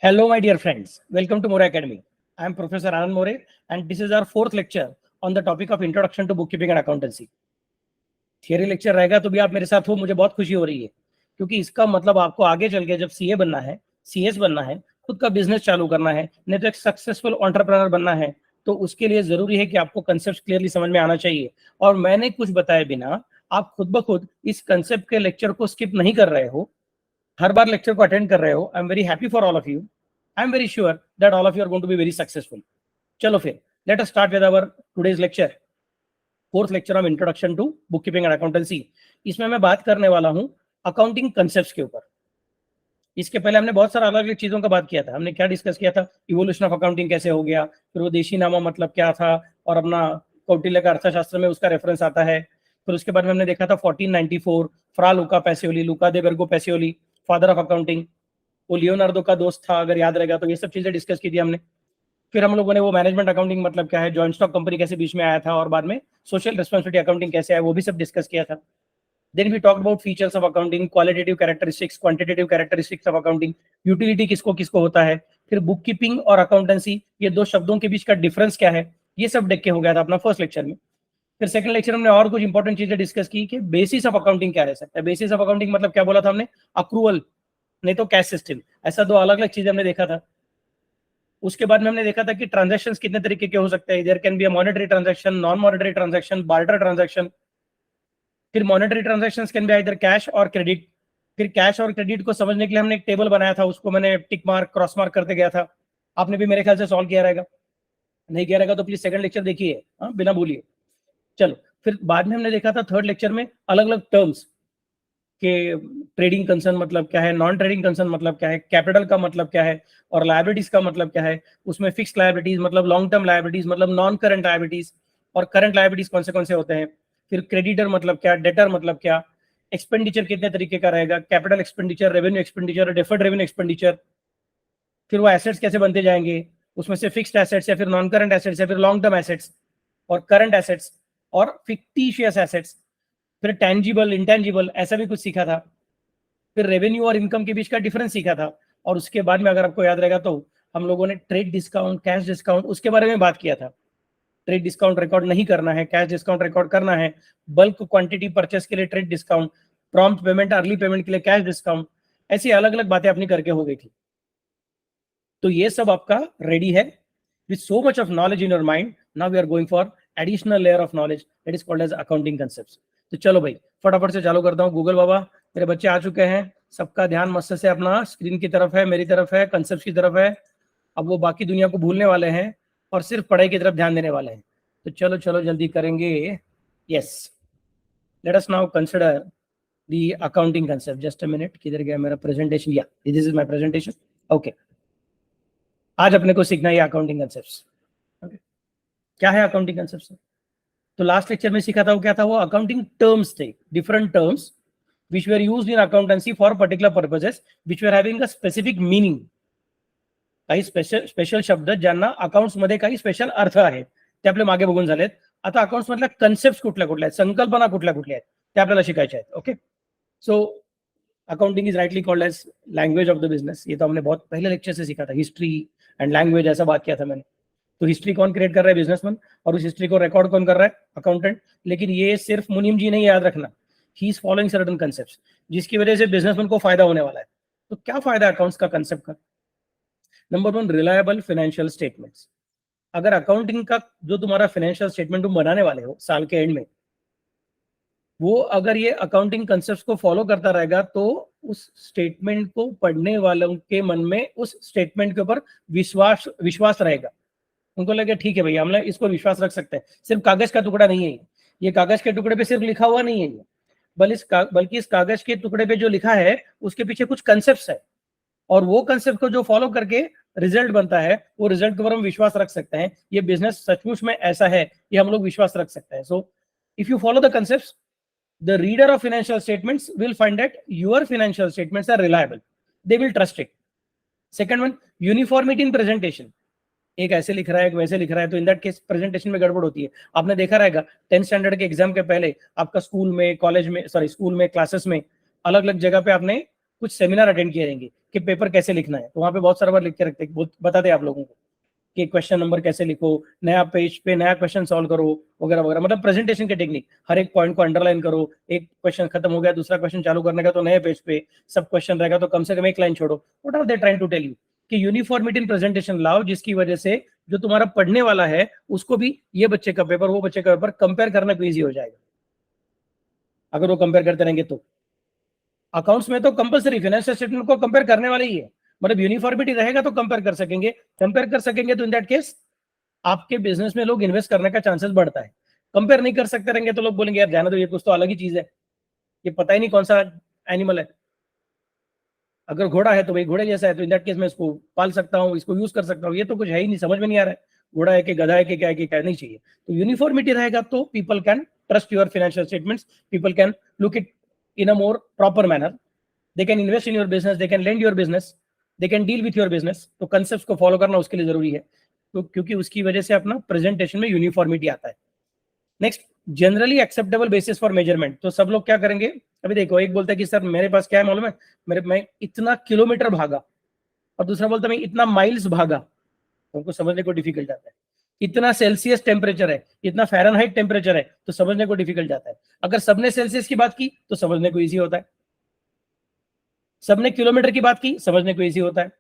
Hello, my dear friends. Welcome to More Academy. I am Professor Anand More, and this is our fourth lecture on the topic of Introduction to Bookkeeping and Accountancy. Theory lecture रहेगा तो भी आप मेरे साथ हो, मुझे बहुत खुशी हो रही है, क्योंकि इसका मतलब आपको आगे चल के जब सीए बनना है, सीएस बनना है, खुद का बिजनेस चालू करना है, नहीं तो एक सक्सेसफुल एंटरप्रेन्योर बनना है, तो उसके लिए जरूरी है कि आपको कंसेप्ट क्लियरली समझ में आना चाहिए। और मैंने कुछ बताए बिना आप खुद ब खुद इस कंसेप्ट के लेक्चर को स्किप नहीं कर रहे हो, हर बार लेक्चर को अटेंड कर रहे हो। I am very happy for all of you. I am very sure that all of you are going to be very successful. चलो फिर let us start with our today's lecture, fourth lecture of introduction to book keeping and accountancy. इसमें मैं बात करने वाला हूं accounting concepts के ऊपर। इसके पहले हमने बहुत सारा अलग अलग चीजों का बात किया था। हमने क्या डिस्कस किया था, इवोल्यूशन ऑफ अकाउंटिंग कैसे हो गया, फिर वो देशी नामा मतलब क्या था, और अपना कौटिल्य का अर्थशास्त्र में उसका रेफरेंस आता है। फिर उसके बाद में हमने देखा था 1494 Fra Luca Pacioli, Luca de Borgo Pacioli, father of accounting, वो लियोनार्डो का दोस्त था, अगर याद रहेगा तो। ये सब चीजें डिस्कस की थी हमने। फिर हम लोगों ने वो मैनेजमेंट अकाउंटिंग मतलब क्या है, जॉइंट स्टॉक कंपनी कैसे बीच में आया था, और बाद में सोशल रिस्पांसिबिलिटी अकाउंटिंग कैसे है, वो भी सब डिस्कस किया था। Then we talk about features of accounting, qualitative characteristics, quantitative characteristics of accounting, utility किसको किसको होता है, फिर बुक कीपिंग और अकाउंटेंसी ये दो शब्दों के बीच का डिफरेंस क्या है, ये सब देख के हो गया था अपना फर्स्ट लेक्चर में। फिर सेकंड लेक्चर हमने और कुछ इंपॉर्टेंट चीजें डिस्कस की कि बेसिस ऑफ अकाउंटिंग क्या रह सकता है। बेसिस ऑफ अकाउंटिंग मतलब क्या बोला था हमने, अक्रूवल नहीं तो कैश सिस्टम, ऐसा दो अलग अलग चीजें हमने देखा था। उसके बाद में हमने देखा था कि ट्रांजैक्शंस कितने तरीके के हो सकते हैं। There can be a monetary transaction, non monetary transaction, barter transaction. फिर monetary transactions can be either cash और क्रेडिट। फिर कैश और क्रेडिट को समझने के लिए हमने एक टेबल बनाया था, उसको मैंने टिक मार्क क्रॉस मार्क करते गया था। आपने भी मेरे ख्याल से सॉल्व किया रहेगा, नहीं किया रहेगा तो प्लीज सेकंड लेक्चर देखिए, हाँ बिना भूलिए। चलो फिर बाद में हमने देखा था थर्ड लेक्चर में अलग अलग टर्म्स कि ट्रेडिंग कंसर्न मतलब क्या है, नॉन ट्रेडिंग कंसर्न मतलब क्या है, कैपिटल का मतलब क्या है, और लायबिलिटीज का मतलब क्या है। उसमें फिक्स्ड लायबिलिटीज मतलब लॉन्ग टर्म लायबिलिटीज मतलब नॉन करंट लायबिलिटीज, और करंट लायबिलिटीज कौन से होते हैं। फिर क्रेडिटर मतलब क्या, डेटर मतलब क्या, एक्सपेंडिचर कितने तरीके का रहेगा, capital expenditure, revenue expenditure, deferred revenue expenditure. फिर वो एसेट्स कैसे बनते जाएंगे, उसमें से फिक्स्ड एसेट्स या फिर नॉन करंट एसेट्स या फिर लॉन्ग टर्म एसेट्स, और करंट एसेट्स और फिक्टिशियस एसेट्स। फिर टेंजिबल इंटेंजिबल ऐसा भी कुछ सीखा था। फिर रेवेन्यू और इनकम के बीच का डिफरेंस सीखा था। और उसके बाद में अगर आपको याद रहेगा तो हम लोगों ने ट्रेड डिस्काउंट, कैश डिस्काउंट, उसके बारे में बात किया था। ट्रेड डिस्काउंट रिकॉर्ड नहीं करना है, कैश डिस्काउंट रिकॉर्ड करना है। बल्क क्वांटिटी परचेस के लिए trade discount, prompt payment, early payment के लिए कैश डिस्काउंट, ऐसी अलग अलग बातें अपनी करके हो गई थी। तो ये सब आपका रेडी है with so much of knowledge in your mind. Now we are going for additional layer of knowledge that is called as accounting concepts. तो चलो भाई फटाफट से चालू करता हूँ। गूगल बाबा मेरे बच्चे आ चुके हैं, सबका ध्यान मस्त से अपना स्क्रीन की तरफ है, मेरी तरफ है, कंसेप्ट की तरफ है। अब वो बाकी दुनिया को भूलने वाले हैं और सिर्फ पढ़ाई की तरफ ध्यान देने वाले हैं। तो चलो चलो जल्दी करेंगे। Yes, let us now consider the accounting concept. Just a minute, किधर गया मेरा प्रेजेंटेशन? या this is my presentation. Okay, आज अपने को सीखना है अकाउंटिंग कंसेप्ट्स। क्या है अकाउंटिंग कंसेप्ट्स? तो लास्ट लेक्चर में सीखा था वो क्या था, वो अकाउंटिंग टर्म्स थे, different terms which were used in accountancy for particular purposes which were having a specific meaning. काही स्पेशल शब्द ज्यांना अकाउंट्स मध्ये काही स्पेशल अर्थ आहेत ते आपले मागे बघून झालेत. आता अकाउंट्स मधल्या कन्सेप्ट कुठल्या कुठल्या आहेत, संकल्पना कुठल्या कुठल्या आहेत ते आपल्याला शिकायच्या आहेत. Okay, so accounting is rightly called as language of the business. ये तो हमने बहुत पहले लेक्चर से सीखा था, हिस्ट्री एंड लैंग्वेज ऐसा बात किया था मैंने. तो हिस्ट्री कौन क्रिएट कर रहा है? बिजनेसमैन. और उस हिस्ट्री को रिकॉर्ड कौन कर रहा है? अकाउंटेंट. लेकिन ये सिर्फ मुनीम जी नहीं, याद रखना, he is following certain concepts जिसकी वजह से बिजनेसमैन को फायदा होने वाला है. तो क्या फायदा है अकाउंट्स का कंसेप्ट का? Number one, reliable financial statements. अगर अकाउंटिंग का जो तुम्हारा फाइनेंशियल स्टेटमेंट तुम बनाने वाले हो साल के एंड में, वो अगर ये अकाउंटिंग कंसेप्ट्स को फॉलो करता रहेगा तो उस स्टेटमेंट को पढ़ने वालों के मन में उस स्टेटमेंट के ऊपर विश्वास रहेगा. उनको लगे ठीक है भैया, हम लोग इसको विश्वास रख सकते हैं. सिर्फ कागज का टुकड़ा नहीं है ये कागज के टुकड़े पे सिर्फ लिखा हुआ नहीं है ये, बल्कि इस कागज के टुकड़े पे जो लिखा है उसके पीछे कुछ कंसेप्ट्स है, और वो कंसेप्ट को जो फॉलो करके रिजल्ट बनता है, वो रिजल्ट के ऊपर हम विश्वास रख सकते हैं. ये बिजनेस सचमुच में ऐसा है, ये हम लोग विश्वास रख सकते हैं. So if you follow the concepts, the reader of financial statements will find that your financial statements are reliable. They will trust it. Second one, uniformity in presentation. एक ऐसे लिख रहा है, एक वैसे लिख रहा है, तो इन दैट केस प्रेजेंटेशन में गड़बड़ होती है. आपने देखा रहेगा 10th स्टैंडर्ड के एग्जाम के पहले आपका स्कूल में, कॉलेज में, स्कूल में, क्लासेस में, अलग अलग जगह पे आपने कुछ सेमिनार अटेंड किए रहेंगे कि पेपर कैसे लिखना है, तो वहां पे बहुत सारा बार लिख के रखते हैं, बताते हैं आप लोगों को कि क्वेश्चन नंबर कैसे लिखो, नया पेज पे नया क्वेश्चन सॉल्व करो वगैरह वगैरह, मतलब प्रेजेंटेशन की टेक्निक, हर एक पॉइंट को अंडरलाइन करो, एक क्वेश्चन खत्म हो गया दूसरा क्वेश्चन चालू करने का तो नए पेज पे सब क्वेश्चन रहेगा तो कम से कम एक लाइन छोड़ो। What are they trying to tell you कि यूनिफॉर्मिटी इन प्रेजेंटेशन लाओ, जिसकी वजह से जो तुम्हारा पढ़ने वाला है उसको भी ये बच्चे का पेपर वो बच्चे का पेपर कंपेयर करना को ईजी हो जाएगा अगर वो कंपेयर करते रहेंगे तो। अकाउंट्स में तो कंपलसरी फाइनेंशियल स्टेटमेंट को कंपेयर करने वाले ही है, मतलब यूनिफॉर्मिटी रहेगा तो कंपेयर कर सकेंगे, कंपेयर कर सकेंगे तो इन दैट केस आपके बिजनेस में लोग इन्वेस्ट करने का चांसेस बढ़ता है। कंपेयर नहीं कर सकते रहेंगे तो लोग बोलेंगे यार जाने दो, ये कुछ तो अलग ही चीज है, ये पता ही नहीं कौन सा एनिमल है। अगर घोड़ा है तो भाई घोड़े जैसा है, तो इन दैट केस मैं इसको पाल सकता हूँ, इसको यूज कर सकता हूँ, ये तो कुछ है ही नहीं, समझ में नहीं आ रहा है घोड़ा है कि गधा है कि क्या है कि क्या नहीं चाहिए। तो यूनिफॉर्मिटी रहेगा तो people can trust your financial statements, people can look it in a more proper manner, they can invest in your business, they can lend your business, they can deal with your business. तो concept को follow करना उसके लिए जरूरी है, तो क्योंकि उसकी वजह से अपना प्रेजेंटेशन में यूनिफॉर्मिटी आता है। Next, generally acceptable basis for measurement. तो सब लोग क्या करेंगे, अभी देखो एक बोलता है कि सर मेरे पास क्या है मालूम है, मैं इतना किलोमीटर भागा, और दूसरा बोलता है मैं इतना माइल्स भागा, उनको समझने को डिफिकल्ट जाता है। इतना सेल्सियस टेम्परेचर है, इतना फ़ारेनहाइट टेम्परेचर है, तो समझने को डिफिकल्ट जाता है। अगर सबने सेल्सियस की बात की तो समझने को ईजी होता है, सबने किलोमीटर की बात की समझने को ईजी होता है।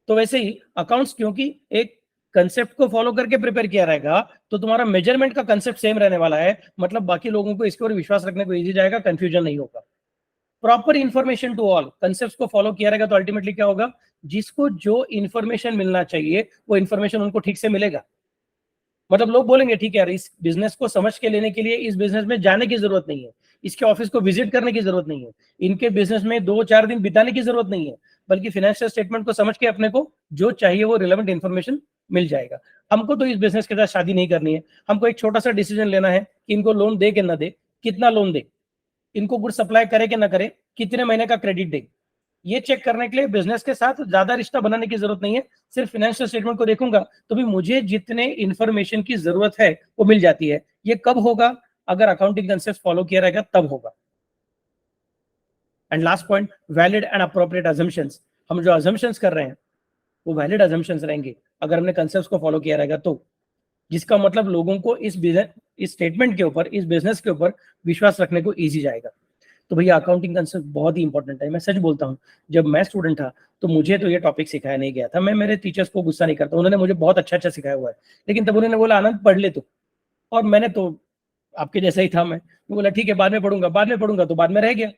तो वैसे ही अकाउंट्स क्योंकि एक कंसेप्ट को फॉलो करके प्रिपेयर किया रहेगा तो तुम्हारा मेजरमेंट का कंसेप्ट सेम रहने वाला है, मतलब बाकी लोगों को इसके ऊपर विश्वास रखने को ईजी जाएगा, कंफ्यूजन नहीं होगा। Proper information to all, concept को फॉलो किया रहेगा तो अल्टीमेटली क्या होगा, जिसको जो इंफॉर्मेशन मिलना चाहिए वो इंफॉर्मेशन उनको ठीक से मिलेगा। मतलब लोग बोलेंगे ठीक है यार, इस बिजनेस को समझ के लेने के लिए इस बिजनेस में जाने की जरूरत नहीं है, इसके ऑफिस को विजिट करने की जरूरत नहीं है, इनके बिजनेस में 2-4 दिन बिताने की जरूरत नहीं है, बल्कि फाइनेंशियल स्टेटमेंट को समझ के अपने को जो चाहिए वो रिलेवेंट इन्फॉर्मेशन मिल जाएगा। हमको तो इस बिजनेस के साथ शादी नहीं करनी है, हमको एक छोटा सा डिसीजन लेना है कि इनको लोन दे के ना दे, कितना लोन दे, इनको गुड सप्लाई करे कि ना करे, कितने महीने का क्रेडिट दे, ये चेक करने के लिए बिजनेस के साथ ज्यादा रिश्ता बनाने की जरूरत नहीं है। सिर्फ फाइनेंशियल स्टेटमेंट को देखूंगा तो भी मुझे जितने इंफॉर्मेशन की जरूरत है वो मिल जाती है। ये कब होगा, अगर अकाउंटिंग कंसेप्ट फॉलो किया रहेगा तब होगा। And last point, valid and appropriate assumptions. हम जो अजम्पशंस कर रहे हैं वो वैलिड अजम्पशंस रहेंगे अगर हमने कंसेप्ट को फॉलो किया रहेगा तो, जिसका मतलब लोगों को इस स्टेटमेंट के ऊपर, इस बिजनेस के ऊपर विश्वास रखने को ईजी जाएगा। तो भैया अकाउंटिंग कंसेप्ट बहुत ही इंपॉर्टेंट है। मैं सच बोलता हूँ, जब मैं स्टूडेंट था तो मुझे तो ये टॉपिक सिखाया नहीं गया था। मैं मेरे टीचर्स को गुस्सा नहीं करता, उन्होंने मुझे बहुत अच्छा सिखाया हुआ है, लेकिन तब उन्होंने बोला आनंद पढ़ ले तू, और मैंने तो आपके जैसा ही था, मैं बोला ठीक है बाद में पढ़ूंगा, बाद में पढ़ूंगा, तो बाद में रह गया।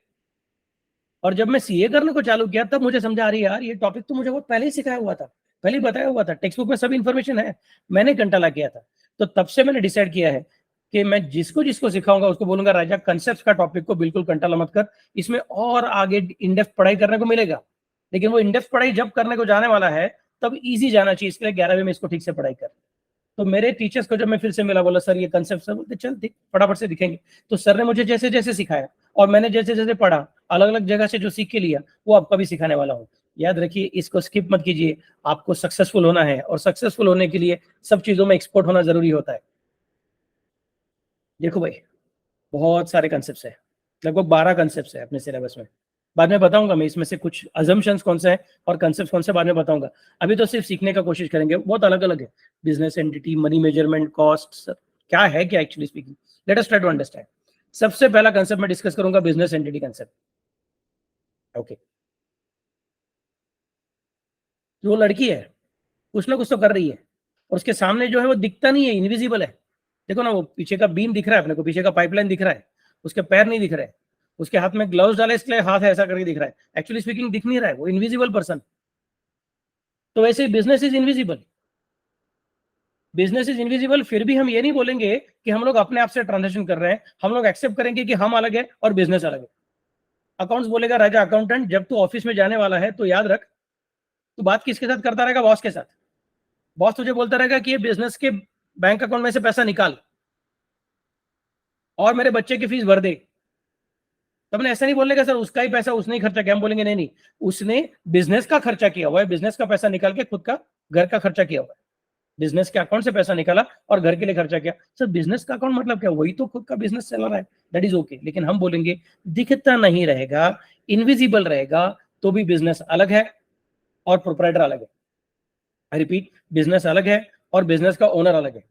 और जब मैं सीए करने को चालू किया तब मुझे समझा, रही यार ये टॉपिक तो मुझे बहुत पहले ही सिखाया हुआ था, पहले ही बताया हुआ था, टेक्स्ट बुक में सब इन्फॉर्मेशन है, मैंने घंटा किया था। तो तब से मैंने डिसाइड किया है कि मैं जिसको जिसको सिखाऊंगा उसको बोलूंगा राजा कंसेप्ट का टॉपिक को बिल्कुल कंटाला मत कर, इसमें और आगे इनडेप्थ पढ़ाई करने को मिलेगा, लेकिन वो इनडेप्थ पढ़ाई जब करने को जाने वाला है तब इजी जाना चाहिए, इसके लिए 11वीं में इसको ठीक से पढ़ाई कर। तो मेरे टीचर्स को जब मैं फिर से मिला, बोला सर ये कंसेप्ट, सर बोलते चल फटाफट से दिखेंगे। तो सर ने मुझे जैसे जैसे सिखाया और मैंने जैसे जैसे पढ़ा, अलग अलग जगह से जो सीख के लिया वो आपका भी सिखाने वाला हूँ। याद रखिए, इसको स्किप मत कीजिए, आपको सक्सेसफुल होना है और सक्सेसफुल होने के लिए सब चीजों में एक्सपर्ट होना जरूरी होता है। देखो भाई, बहुत सारे कंसेप्ट है, लगभग 12 कंसेप्ट है अपने सिलेबस में। बाद में बताऊंगा मैं इसमें से कुछ अजम्पशंस कौन से हैं और कंसेप्ट कौन से, बाद में बताऊंगा। अभी तो सिर्फ सीखने का कोशिश करेंगे, बहुत अलग अलग है, business entity, money measurement, cost, क्या है क्या actually speaking, let us try to understand. सबसे पहला कंसेप्ट मैं डिस्कस करूंगा बिजनेस एंटिटी कंसेप्ट। ओके, जो लड़की है कुछ ना कुछ तो कर रही है और उसके सामने जो है वो दिखता नहीं है, इनविजिबल है। देखो ना, वो पीछे का बीम दिख रहा है अपने को, पीछे का पाइपलाइन दिख रहा है, उसके पैर नहीं दिख रहे, उसके हाथ में ग्लव्स डाले इसलिए हाथ ऐसा करके दिख रहा है, एक्चुअली स्पीकिंग दिख नहीं रहा है, वो इनविजिबल पर्सन। तो वैसे ही business is invisible, business is invisible, फिर भी हम ये नहीं बोलेंगे कि हम लोग अपने आप से ट्रांजेक्शन कर रहे हैं, हम लोग एक्सेप्ट करेंगे कि हम अलग है और बिजनेस अलग है। अकाउंट्स बोलेगा राजा अकाउंटेंट जब तू ऑफिस में जाने वाला है तो याद रख, तू बात किसके साथ करता रहेगा, बॉस के साथ। बॉस तुझे बोलता रहेगा कि ये बिजनेस के बैंक अकाउंट में से पैसा निकाल और मेरे बच्चे की फीस भर दे। तब ने ऐसा नहीं बोलने का सर उसका ही पैसा उसने ही खर्चा किया, हम बोलेंगे नहीं नहीं, उसने बिजनेस का खर्चा किया हुआ है, बिजनेस का पैसा निकाल के खुद का घर का खर्चा किया हुआ है, बिजनेस के अकाउंट से पैसा निकाला और घर के लिए खर्चा किया। सर बिजनेस का अकाउंट मतलब क्या, वही तो खुद का बिजनेस चला रहा है, दैट इज ओके। लेकिन हम बोलेंगे दिखता नहीं रहेगा, इनविजिबल रहेगा, तो भी बिजनेस अलग है और प्रोप्राइटर अलग है। आई रिपीट, बिजनेस अलग है और बिजनेस का ओनर अलग है।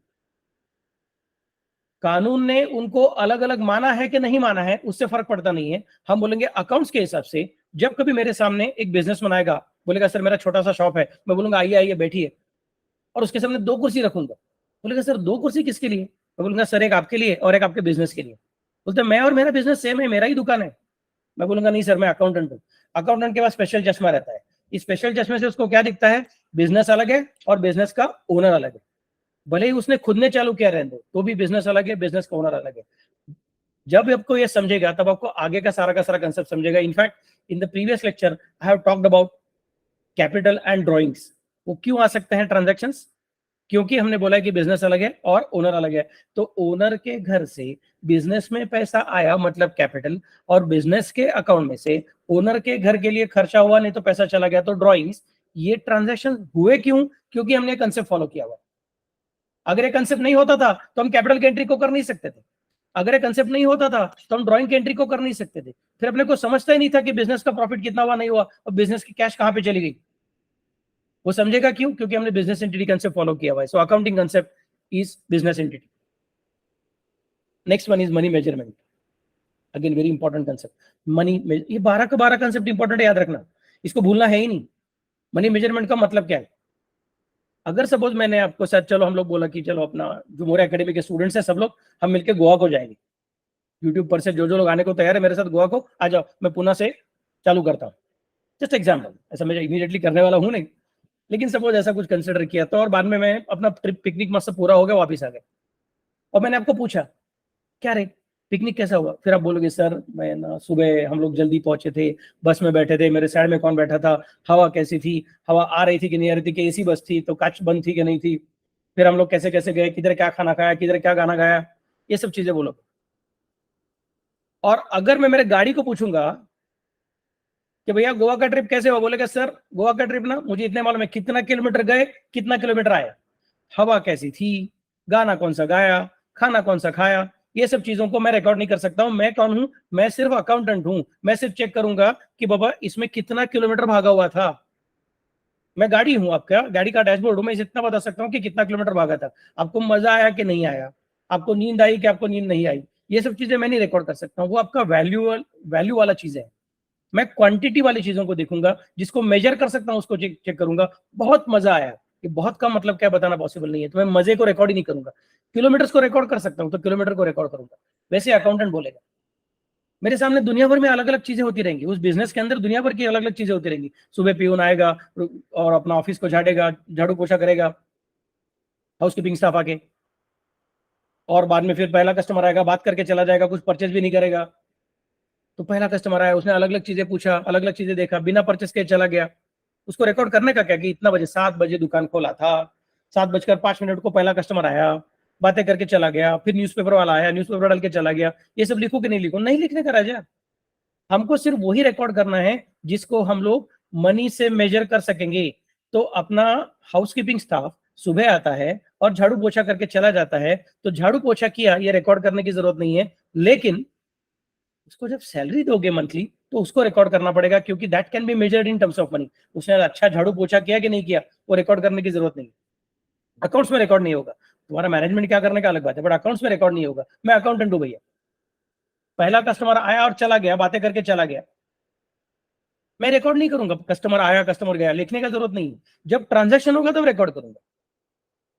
कानून ने उनको अलग अलग माना है कि नहीं माना है उससे फर्क पड़ता नहीं है। हम बोलेंगे अकाउंट्स के हिसाब से, जब कभी मेरे सामने एक बिजनेसमैन आएगा, बोलेगा सर मेरा छोटा सा शॉप है, मैं बोलूंगा आइए आइए बैठिए, और उसके सामने 2 कुर्सी रखूंगा। बोलेगा सर 2 कुर्सी किसके लिए? मैं बोलूंगा सर एक आपके लिए और एक आपके बिजनेस के लिए। बोलते मैं और मेरा बिजनेस सेम है, मेरा ही दुकान है। मैं बोलूंगा नहीं सर मैं अकाउंटेंट हूँ। अकाउंटेंट के पास स्पेशल चश्मा रहता है, इस स्पेशल चश्मे से उसको क्या दिखता है? बिजनेस अलग है और बिजनेस का ओनर अलग है। भले ही उसने खुद ने चालू किया रहने दो, तो भी बिजनेस अलग है, बिजनेस का ओनर अलग है। जब आपको ये समझेगा तब आपको आगे का सारा कंसेप्ट समझेगा। In fact in the previous lecture I have talked about capital and drawings. वो क्यों आ सकते हैं ट्रांजैक्शंस? क्योंकि हमने बोला है कि बिजनेस अलग है और ओनर अलग है। तो ओनर के घर से बिजनेस में पैसा आया मतलब कैपिटल, और बिजनेस के अकाउंट में से ओनर के घर के लिए खर्चा हुआ नहीं तो पैसा चला गया तो ड्रॉइंग्स। ये ट्रांजैक्शन हुए क्यों? क्योंकि हमने कंसेप्ट फॉलो किया हुआ। अगर ये कंसेप्ट नहीं होता था तो हम कैपिटल की एंट्री को कर नहीं सकते थे। अगर ये कंसेप्ट नहीं होता था तो हम ड्राइंग की एंट्री को कर नहीं सकते थे। फिर अपने को समझता ही नहीं था कि बिजनेस का प्रॉफिट कितना हुआ नहीं हुआ और बिजनेस की कैश कहां पे चली गई। वो समझेगा क्यों? क्योंकि हमने बिजनेस एंटिटी कंसेप्ट फॉलो किया हुआ है। So accounting concept is business entity. Next one is money measurement. Again very important concept money. ये 12 का 12 कंसेप्ट इंपॉर्टेंट है, याद रखना, इसको भूलना है ही नहीं। मनी मेजरमेंट का मतलब क्या है? अगर सपोज मैंने आपको साथ, चलो हम लोग बोला कि चलो अपना जो मोरे एकेडमी के स्टूडेंट्स हैं सब लोग हम मिलकर गोवा को जाएंगे। यूट्यूब पर से जो जो लोग आने को तैयार है मेरे साथ गोवा को आ जाओ, मैं पुणे से चालू करता हूँ। जस्ट एग्जाम्पल, ऐसा मैं इमीडिएटली करने वाला हूँ नहीं, लेकिन सपोज ऐसा कुछ कंसिडर किया तो, और बाद में मैं अपना ट्रिप पिकनिक मस्त पूरा हो गया, वापिस आ गया, और मैंने आपको पूछा क्या रे पिकनिक कैसा हुआ? फिर आप बोलोगे सर मैं ना सुबह हम लोग जल्दी पहुंचे थे, बस में बैठे थे, मेरे साइड में कौन बैठा था, हवा कैसी थी, हवा आ रही थी कि नहीं आ रही थी, कि एसी बस थी तो कांच बंद थी कि नहीं थी, फिर हम लोग कैसे कैसे गए, किधर क्या खाना खाया, किधर क्या गाना गाया, ये सब चीजें बोलो। और अगर मैं मेरे गाड़ी को पूछूंगा कि भैया गोवा का ट्रिप कैसे हुआ, बोलेगा सर गोवा का ट्रिप ना मुझे इतने मालूम है, कितना किलोमीटर गए कितना किलोमीटर आया, हवा कैसी थी, गाना कौन सा गाया, खाना कौन सा खाया, ये सब चीजों को मैं रिकॉर्ड नहीं कर सकता हूं। मैं कौन हूं? मैं सिर्फ अकाउंटेंट हूं। मैं सिर्फ चेक करूंगा कि बाबा इसमें कितना किलोमीटर भागा हुआ था। मैं गाड़ी हूं, आपका गाड़ी का डैशबोर्ड हूं, मैं इतना बता सकता हूं कि कितना किलोमीटर भागा था, आपको मजा आया कि नहीं आया, आपको नींद आई कि आपको नींद नहीं आई, ये सब चीजें मैं नहीं रिकॉर्ड कर सकता हूँ। वो आपका वैल्यू वाला चीज है। मैं क्वांटिटी वाली चीजों को देखूंगा, जिसको मेजर कर सकता हूं उसको चेक करूंगा। बहुत मजा आया, ये बहुत का मतलब क्या बताना पॉसिबल नहीं है, तो मैं मजे को रिकॉर्ड ही नहीं करूंगा। किलोमीटर्स को रिकॉर्ड कर सकता हूं तो किलोमीटर को रिकॉर्ड करूंगा। वैसे अकाउंटेंट बोलेगा मेरे सामने दुनिया भर में अलग अलग चीजें होती रहेंगी, उस बिजनेस के अंदर दुनिया भर की अलग अलग चीजें होती रहेंगी। सुबह पीऊन आएगा और अपना ऑफिस को झाड़ेगा, झाड़ू पोछा करेगा, हाउसकीपिंग स्टाफ आके, और बाद में फिर पहला कस्टमर आएगा, बात करके चला जाएगा, कुछ परचेज भी नहीं करेगा। तो पहला कस्टमर आया, उसने अलग अलग चीजें पूछा, अलग अलग चीजें देखा, बिना परचेस के चला गया। उसको रिकॉर्ड करने का क्या कि इतना बजे 7 बजे दुकान खोला था, 7:05 को पहला कस्टमर आया, बातें करके चला गया, फिर न्यूज़पेपर वाला आया, न्यूज़पेपर डाल के चला गया। ये सब लिखो कि नहीं लिखो? नहीं लिखने का राजा। हमको सिर्फ वही रिकॉर्ड करना है जिसको हम लोग मनी से मेजर कर सकेंगे। तो अपना हाउसकीपिंग स्टाफ सुबह आता है और झाड़ू पोछा करके चला जाता है, तो झाड़ू पोछा किया ये रिकॉर्ड करने की जरूरत नहीं है, लेकिन उसको जब सैलरी दोगे मंथली तो उसको रिकॉर्ड करना पड़ेगा, क्योंकि that can be measured in terms of money. उसने अच्छा झाड़ू पोछा किया कि नहीं किया वो रिकॉर्ड करने की जरूरत नहीं। अकाउंट्स में रिकॉर्ड नहीं होगा। तुम्हारा मैनेजमेंट क्या करने का अलग बात है, बट अकाउंट्स में रिकॉर्ड नहीं होगा। मैं अकाउंटेंट हूं भैया, पहला कस्टमर आया और चला गया, बातें करके चला गया, मैं रिकॉर्ड नहीं करूंगा। कस्टमर आया कस्टमर गया, लिखने का जरूरत नहीं। जब ट्रांजैक्शन होगा तब रिकॉर्ड करूंगा,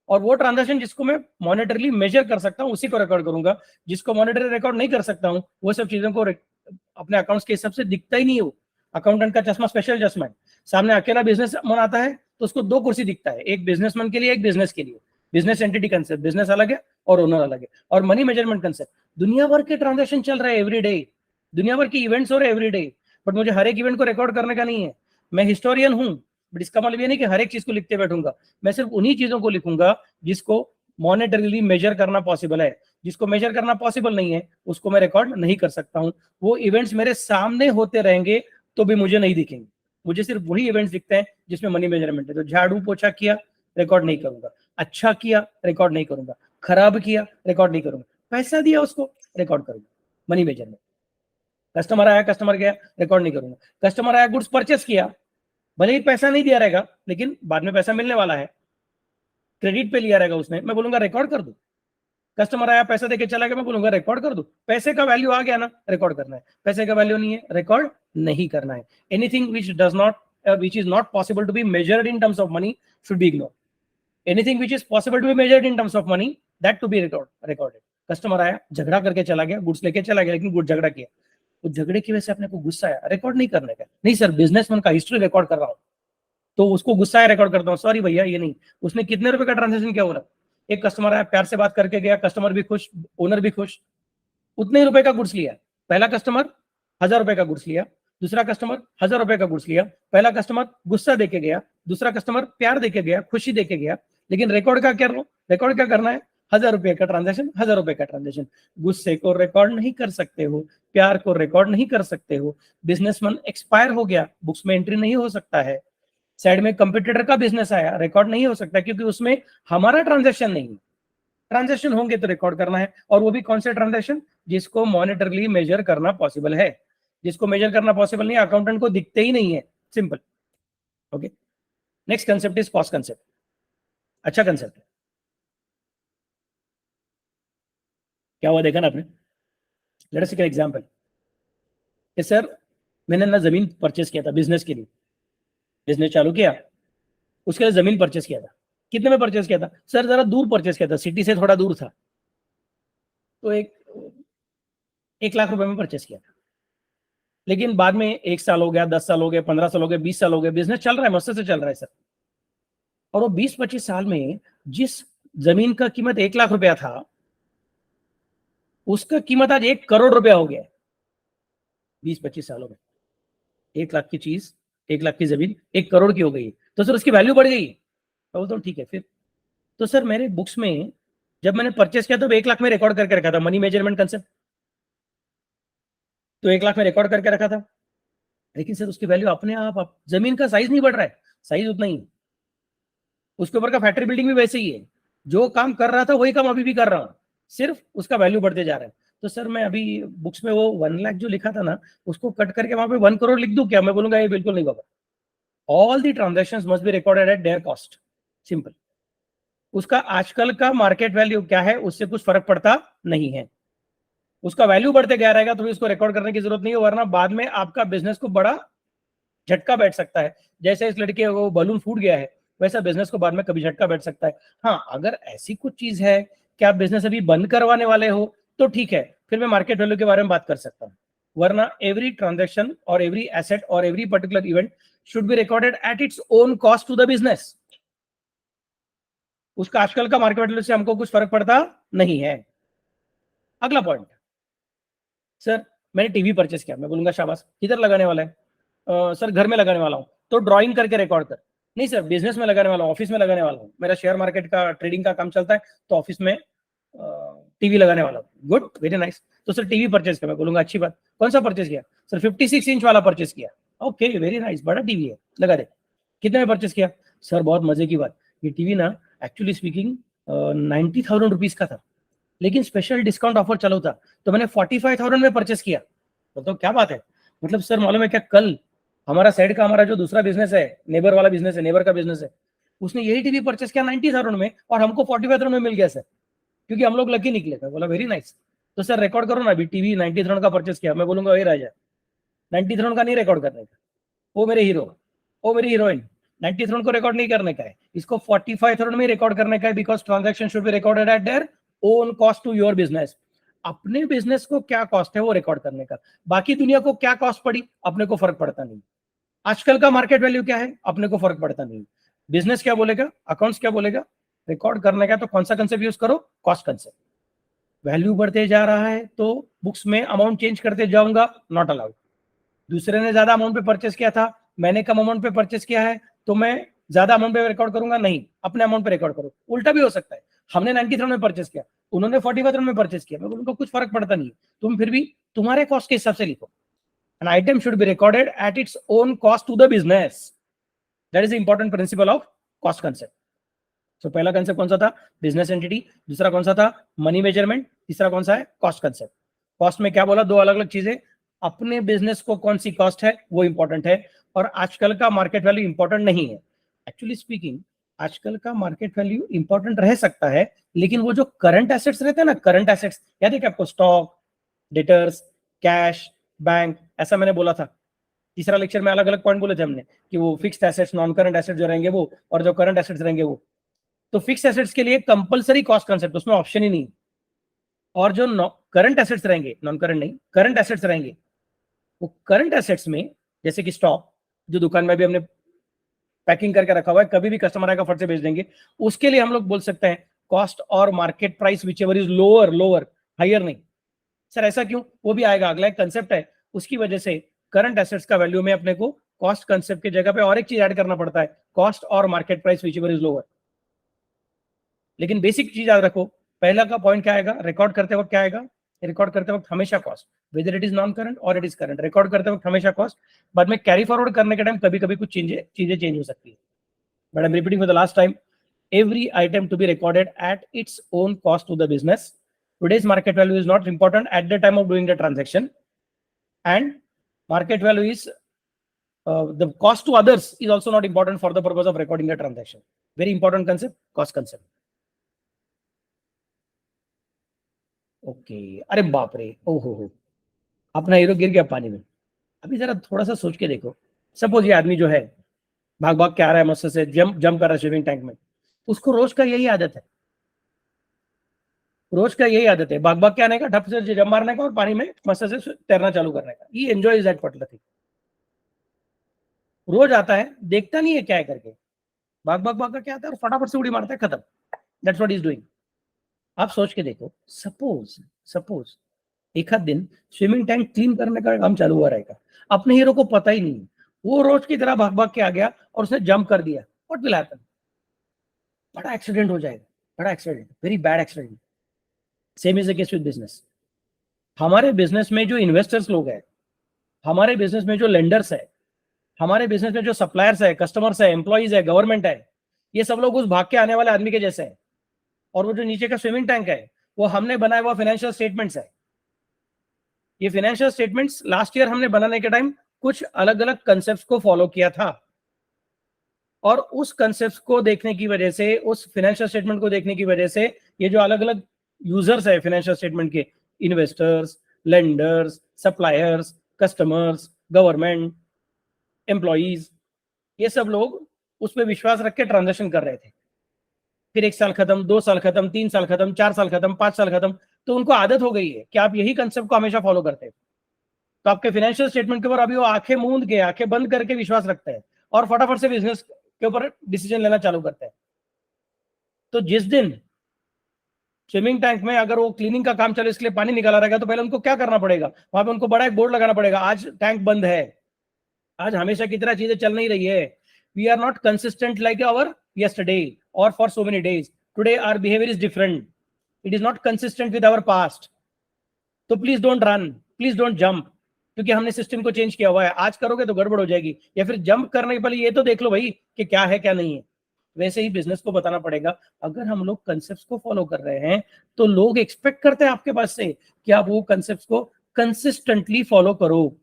और वो ट्रांजैक्शन जिसको मैं मॉनिटरली मेजर कर सकता हूं उसी को रिकॉर्ड करूंगा। जिसको मॉनिटरी रिकॉर्ड नहीं कर सकता हूं वो सब चीजों को अपने अकाउंट्स के हिसाब से दिखता ही नहीं हो। अकाउंटेंट का चश्मा स्पेशल चश्मा है। सामने अकेला बिजनेसमैन आता है तो उसको 2 कुर्सी दिखता है, एक बिजनेसमैन के लिए एक बिजनेस के लिए। बिजनेस एंटिटी कंसेप्ट, बिजनेस अलग है और ओनर अलग है। और मनी मेजरमेंट कंसेप्ट, दुनिया भर के ट्रांजेक्शन चल रहे हैं एवरी डे, दुनिया भर के इवेंट्स हो रहे हैं एवरी डे, बट मुझे हर एक इवेंट को रिकॉर्ड करने का नहीं है। मैं हिस्टोरियन हूं, बट इसका मतलब ये नहीं कि हर एक चीज को लिखते बैठूंगा। मैं सिर्फ उन्हीं चीजों को लिखूंगा जिसको मॉनेटरीली मेजर करना पॉसिबल है। जिसको मेजर करना पॉसिबल नहीं है उसको मैं रिकॉर्ड नहीं कर सकता हूं। वो इवेंट्स मेरे सामने होते रहेंगे तो भी मुझे नहीं दिखेंगे। मुझे सिर्फ वही इवेंट्स दिखते हैं जिसमें मनी मेजरमेंट है। तो झाड़ू पोछा किया रिकॉर्ड नहीं करूंगा, अच्छा किया रिकॉर्ड नहीं करूंगा, खराब किया रिकॉर्ड नहीं करूंगा, पैसा दिया उसको रिकॉर्ड करूंगा, मनी मेजरमेंट। कस्टमर आया, कस्टमर गया, रिकॉर्ड नहीं करूंगा। कस्टमर आया, गुड्स परचेस किया, भले ही पैसा नहीं दिया रहेगा लेकिन बाद में पैसा मिलने वाला है, क्रेडिट पे लिया रहेगा उसने, मैं बोलूंगा रिकॉर्ड कर दू। कस्टमर आया, पैसा देके चला गया, मैं बोलूंगा रिकॉर्ड कर दू। पैसे का वैल्यू आ गया ना, रिकॉर्ड करना है। पैसे का वैल्यू नहीं है, रिकॉर्ड नहीं करना है। Anything which does not which is not possible to be measured in terms of money should be ignored. Anything which is possible to be measured in terms of money, that to be recorded. Customer आया, झगड़ा करके चला गया, goods लेके चला गया, लेकिन good झगड़ा किया, उस झगड़े की वजह से अपने को गुस्सा आया, रिकॉर्ड नहीं करने का। नहीं सर, बिजनेसमैन का हिस्ट्री रिकॉर्ड कर रहा हूं, तो उसको गुस्सा आया, रिकॉर्ड करता हूँ। सॉरी भैया, ये नहीं। उसने कितने रुपए का ट्रांजेक्शन किया बोला, एक कस्टमर आया, प्यार से बात करके गया, कस्टमर भी खुश, ओनर भी खुश, उतने ही रुपए का गुड्स लिया। पहला कस्टमर 1000 रुपए का गुड्स लिया, दूसरा कस्टमर 1000 रुपए का गुड्स लिया। पहला कस्टमर गुस्सा देके गया, दूसरा कस्टमर प्यार देके गया, खुशी देके गया, लेकिन रिकॉर्ड का क्या, रिकॉर्ड क्या करना है? 1000 रुपए का ट्रांजेक्शन, 1000 रुपए का ट्रांजेक्शन। गुस्से को रिकॉर्ड नहीं कर सकते हो, प्यार को रिकॉर्ड नहीं कर सकते हो। बिजनेसमैन एक्सपायर हो गया, बुक्स में एंट्री नहीं हो सकता है। साइड में कंपटीटर का बिजनेस आया, रिकॉर्ड नहीं हो सकता क्योंकि उसमें हमारा ट्रांजेक्शन नहीं है। ट्रांजेक्शन होंगे तो रिकॉर्ड करना है, और वो भी कौन से ट्रांजेक्शन? जिसको मॉनिटरली मेजर करना पॉसिबल है। जिसको मेजर करना पॉसिबल नहीं, अकाउंटेंट को दिखते ही नहीं है, simple. Okay, next concept is cost concept. अच्छा कंसेप्ट है, क्या हुआ देखा ना आपने? Let us take an example. Sir, मैंने ना जमीन परचेस किया था बिजनेस के लिए, बिजनेस चालू किया, उसके लिए जमीन परचेस किया था। कितने में परचेस किया था? सर जरा दूर परचेस किया था, सिटी से थोड़ा दूर था, तो 1 लाख रुपए में परचेस किया था। लेकिन बाद में 1 साल हो गया, 10 साल हो गए, 15 साल हो गए, 20 साल हो गए, बिजनेस चल रहा है, मस्त से चल रहा है सर। और वो 20-25 साल में जिस जमीन का कीमत 1 लाख रुपया था, उसका कीमत आज 1 करोड़ रुपया हो गया है। 20-25 सालों में 1 लाख की चीज, 1 लाख की जमीन 1 करोड़ की हो गई, तो सर उसकी वैल्यू बढ़ गई। तो बोलता हूँ ठीक है फिर। तो सर मेरे बुक्स में जब मैंने परचेस किया तो 1 लाख में रिकॉर्ड करके रखा था, मनी मेजरमेंट कंसेप्ट, तो 1 लाख में रिकॉर्ड करके रखा था। लेकिन सर उसकी वैल्यू अपने आप जमीन का साइज नहीं बढ़ रहा है, साइज उतना ही, उसके ऊपर का फैक्ट्री बिल्डिंग भी वैसे ही है, जो काम कर रहा था वही काम अभी भी कर रहा हूं, सिर्फ उसका वैल्यू बढ़ते जा रहा है। तो सर मैं अभी बुक्स में वो 1 लाख जो लिखा था ना, उसको कट करके वहां पे 1 करोड़ लिख दूं क्या? मैं बोलूंगा ये बिल्कुल नहीं होगा। All the transactions must be recorded at there cost, simple. उसका आजकल का मार्केट वैल्यू क्या है उससे कुछ फर्क पड़ता नहीं है, उसका वैल्यू बढ़ते गया रहेगा तो भी उसको रिकॉर्ड करने की जरूरत नहीं है, वरना बाद में आपका बिजनेस को बड़ा झटका बैठ सकता है। जैसे इस लड़के को बलून फूट गया है, वैसा बिजनेस को बाद में कभी झटका बैठ सकता है। हाँ, अगर ऐसी कुछ चीज है कि आप बिजनेस अभी बंद करवाने वाले हो तो ठीक है, फिर मैं मार्केट वैल्यू के बारे में बात कर सकता हूँ, वरना एवरी ट्रांजेक्शन और एवरी एसेट और every particular event should be recorded at its own cost to the business. उसका आजकल का मार्केट वैल्यू से हमको कुछ फर्क पड़ता नहीं है। अगला पॉइंट, सर मैंने टीवी परचेस किया, मैं बोलूंगा शाबाश, किधर लगाने वाला है? सर घर में लगाने वाला हूँ, तो ड्राइंग करके रिकॉर्ड कर। नहीं सर, बिजनेस में लगाने वाला हूँ, ऑफिस में लगाने वाला हूँ, मेरा शेयर मार्केट का ट्रेडिंग का काम चलता है, तो ऑफिस में टीवी लगाने वाला हूँ। Good, very nice. तो सर टीवी परचेस किया, मैं बोलूंगा अच्छी बात, कौन सा परचेस किया? सर 56 इंच वाला परचेस किया। ओके, वेरी नाइस, बड़ा टीवी है, लगा दे। कितने में परचेस किया? सर बहुत मजे की बात, ये टीवी ना एक्चुअली स्पीकिंग 90,000 रुपीज का था, लेकिन स्पेशल डिस्काउंट ऑफर चलो था, तो मैंने 45,000 में परचेस किया। तो क्या बात है, मतलब सर मालूम है क्या, कल हमारा साइड का हमारा जो दूसरा बिजनेस है, नेबर वाला बिजनेस है, नेबर का बिजनेस है, उसने यही टीवी परचेस किया 90,000 में, और हमको 45,000 में मिल गया सर, क्योंकि हम लोग लकी निकले थे। बोला वेरी नाइस। तो सर रिकॉर्ड करो ना, अभी टीवी 90,000 का परचेस किया, मैं बोलूंगा वही राजा, 90,000 का नहीं रिकॉर्ड करने का, वो मेरे हीरो, वो मेरी हीरोइन, 90,000 को रिकॉर्ड नहीं करने का है, इसको 45,000 में रिकॉर्ड करने का है, because transaction should be recorded at their own cost to your business. अपने बिजनेस को क्या कॉस्ट है वो रिकॉर्ड करने का, बाकी दुनिया को क्या कॉस्ट पड़ी अपने को फर्क पड़ता नहीं। आजकल का मार्केट वैल्यू क्या है अपने को फर्क पड़ता नहीं। बिजनेस क्या बोलेगा, अकाउंट्स क्या बोलेगा, रिकॉर्ड करने का तो कौन सा कंसेप्ट यूज करो? Cost concept. वैल्यू बढ़ते जा रहा है तो बुक्स में अमाउंट चेंज करते जाऊंगा, नॉट अलाउड। दूसरे ने ज्यादा अमाउंट पे परचेस किया था, मैंने कम अमाउंट पे परचेस किया है, तो मैं ज्यादा अमाउंट पे रिकॉर्ड करूंगा? नहीं, अपने अमाउंट पे रिकॉर्ड करो। उल्टा भी हो सकता है, हमने 90,000 में परचेस किया, उन्होंने 45,000 में परचेस किया, मैं उनको कुछ फर्क पड़ता नहीं, तुम फिर भी तुम्हारे कॉस्ट के हिसाब से लिखो। An item should be recorded at its own cost to the business. That is the important principle of cost concept. So पहला कंसेप्ट कौन सा था? Business entity. दूसरा कौन सा था? Money measurement. तीसरा कौन सा है? Cost concept. कॉस्ट में क्या बोला? दो अलग अलग चीजें, अपने बिजनेस को कौन सी कॉस्ट है वो इंपॉर्टेंट है, और आजकल का मार्केट वैल्यू इंपॉर्टेंट नहीं है। एक्चुअली स्पीकिंग, आजकल का मार्केट वैल्यू इंपॉर्टेंट रह सकता है, लेकिन वो जो करंट एसेट्स रहते हैं ना, करंट एसेट्स, याद है कि आपको स्टॉक, डेटर्स, कैश, बैंक, ऐसा मैंने बोला था। तीसरा लेक्चर में अलग अलग पॉइंट बोले थे हमने कि वो fixed assets, non current assets जो रहेंगे वो, और जो करंट एसेट्स रहेंगे वो। तो फिक्स एसेट्स के लिए कंपलसरी कॉस्ट कंसेप्ट, उसमें ऑप्शन ही नहीं। और जो करंट एसेट्स रहेंगे, नॉन करंट नहीं, करंट एसेट्स रहेंगे, वो करंट एसेट्स में जैसे कि स्टॉक, जो दुकान में भी हमने पैकिंग करके रखा हुआ है, कभी भी कस्टमर आएगा फट से बेच देंगे, उसके लिए हम लोग बोल सकते हैं कॉस्ट और market price which ever is lower, lower, higher नहीं। सर ऐसा क्यों? वो भी आएगा, अगला एक कंसेप्ट है, उसकी वजह से करंट एसेट्स का वैल्यू में अपने को कॉस्ट कंसेप्ट की जगह पे और एक चीज ऐड करना पड़ता है, कॉस्ट और market price which ever is lower. लेकिन बेसिक चीज याद रखो, पहला का पॉइंट क्या आएगा, रिकॉर्ड करते वक्त क्या आएगा, रिकॉर्ड करते वक्त हमेशा cost, whether it is non current और इट इज करंट, रिकॉर्ड करते वक्त हमेशा कॉस्ट। बाद में कैरी फॉरवर्ड करने के टाइम कभी कभी कुछ चीजें चेंज हो सकती है, but I am repeating for the last time, every item to be recorded at its own cost to the business. Today's market value is not important at the time of doing the transaction, and market value is the cost to others is also not important for the purpose of recording the transaction. Very important concept, cost concept. Okay, अरे बाप रे, ओहो हो, अपना hero गिर गया पानी में। अभी जरा थोड़ा सा सोच के देखो, सपोज ये आदमी जो है भाग भाग के आ रहा है मस्त से, जंप कर रहा है स्विमिंग टैंक में, उसको रोज का यही आदत है, रोज का यही आदत है, भाग भाग के आने का, ढप से जंप मारने का और पानी में मस्त से तैरना चालू करने का। ही एंजॉयज दैट पर्टिकुलर थिंग। रोज आता है, देखता नहीं है क्या है करके, भाग भाग भाग के आता है और फटाफट से उड़ी मारता है, खत्म। That's what he is doing. आप सोच के देखो, सपोज सपोज एक आध दिन स्विमिंग टैंक क्लीन करने का काम चालू हुआ रहेगा, अपने हीरो को पता ही नहीं, वो रोज की तरह भाग भाग के आ गया और उसने जंप कर दिया, व्हाट विल हैपन? बड़ा एक्सीडेंट हो जाएगा, बड़ा accident, very bad accident. Same is the case with business. हमारे बिजनेस में जो इन्वेस्टर्स लोग हैं, हमारे बिजनेस में जो लेंडर्स है, हमारे बिजनेस में जो सप्लायर्स है, कस्टमर्स है, एम्प्लॉइज है, गवर्नमेंट है, ये सब लोग उस भाग के आने वाले आदमी के जैसे हैं। और वो जो नीचे का स्विमिंग टैंक है, वो हमने बनाया हुआ फाइनेंशियल स्टेटमेंट्स है। ये फाइनेंशियल स्टेटमेंट्स लास्ट ईयर हमने बनाने के टाइम कुछ अलग अलग कंसेप्ट को फॉलो किया था, और उस कंसेप्ट को देखने की वजह से, उस फाइनेंशियल स्टेटमेंट को देखने की वजह से, ये जो अलग अलग यूजर्स है फाइनेंशियल स्टेटमेंट के, investors, lenders, suppliers, customers, government, employees, ये सब लोग उस पर विश्वास रख के ट्रांजेक्शन कर रहे थे। फिर 1 साल खत्म, 2 साल खत्म, 3 साल खत्म, 4 साल खत्म, 5 साल खत्म, तो उनको आदत हो गई है कि आप यही कंसेप्ट को हमेशा फॉलो करते हैं। तो आपके फाइनेंशियल स्टेटमेंट के ऊपर अभी वो आंखें मूंद के, आंखें बंद करके विश्वास रखते हैं और फटाफट से बिजनेस के ऊपर डिसीजन लेना चालू करते हैं। तो जिस दिन स्विमिंग टैंक में अगर वो क्लीनिंग का काम चले, इसके लिए पानी निकाला रहेगा, तो पहले उनको क्या करना पड़ेगा, वहां पे उनको बड़ा एक बोर्ड लगाना पड़ेगा, आज टैंक बंद है, आज हमेशा की तरह चीजें चल नहीं रही है, we are not consistent like our yesterday or for so many days, today our behavior is different, it is not consistent with our past, तो please don't run, please don't jump, क्योंकि हमने सिस्टम को change किया हुआ है, आज करोगे तो गड़बड़ हो जाएगी, या फिर जंप करने के पहले ये तो देख लो भाई कि क्या है क्या नहीं है। वैसे ही बिजनेस को बताना पड़ेगा, अगर हम लोग कंसेप्ट को फॉलो कर रहे हैं तो लोग एक्सपेक्ट करते हैं आपके पास से कि आप वो कंसेप्ट को कंसिस्टेंटली फॉलो करो,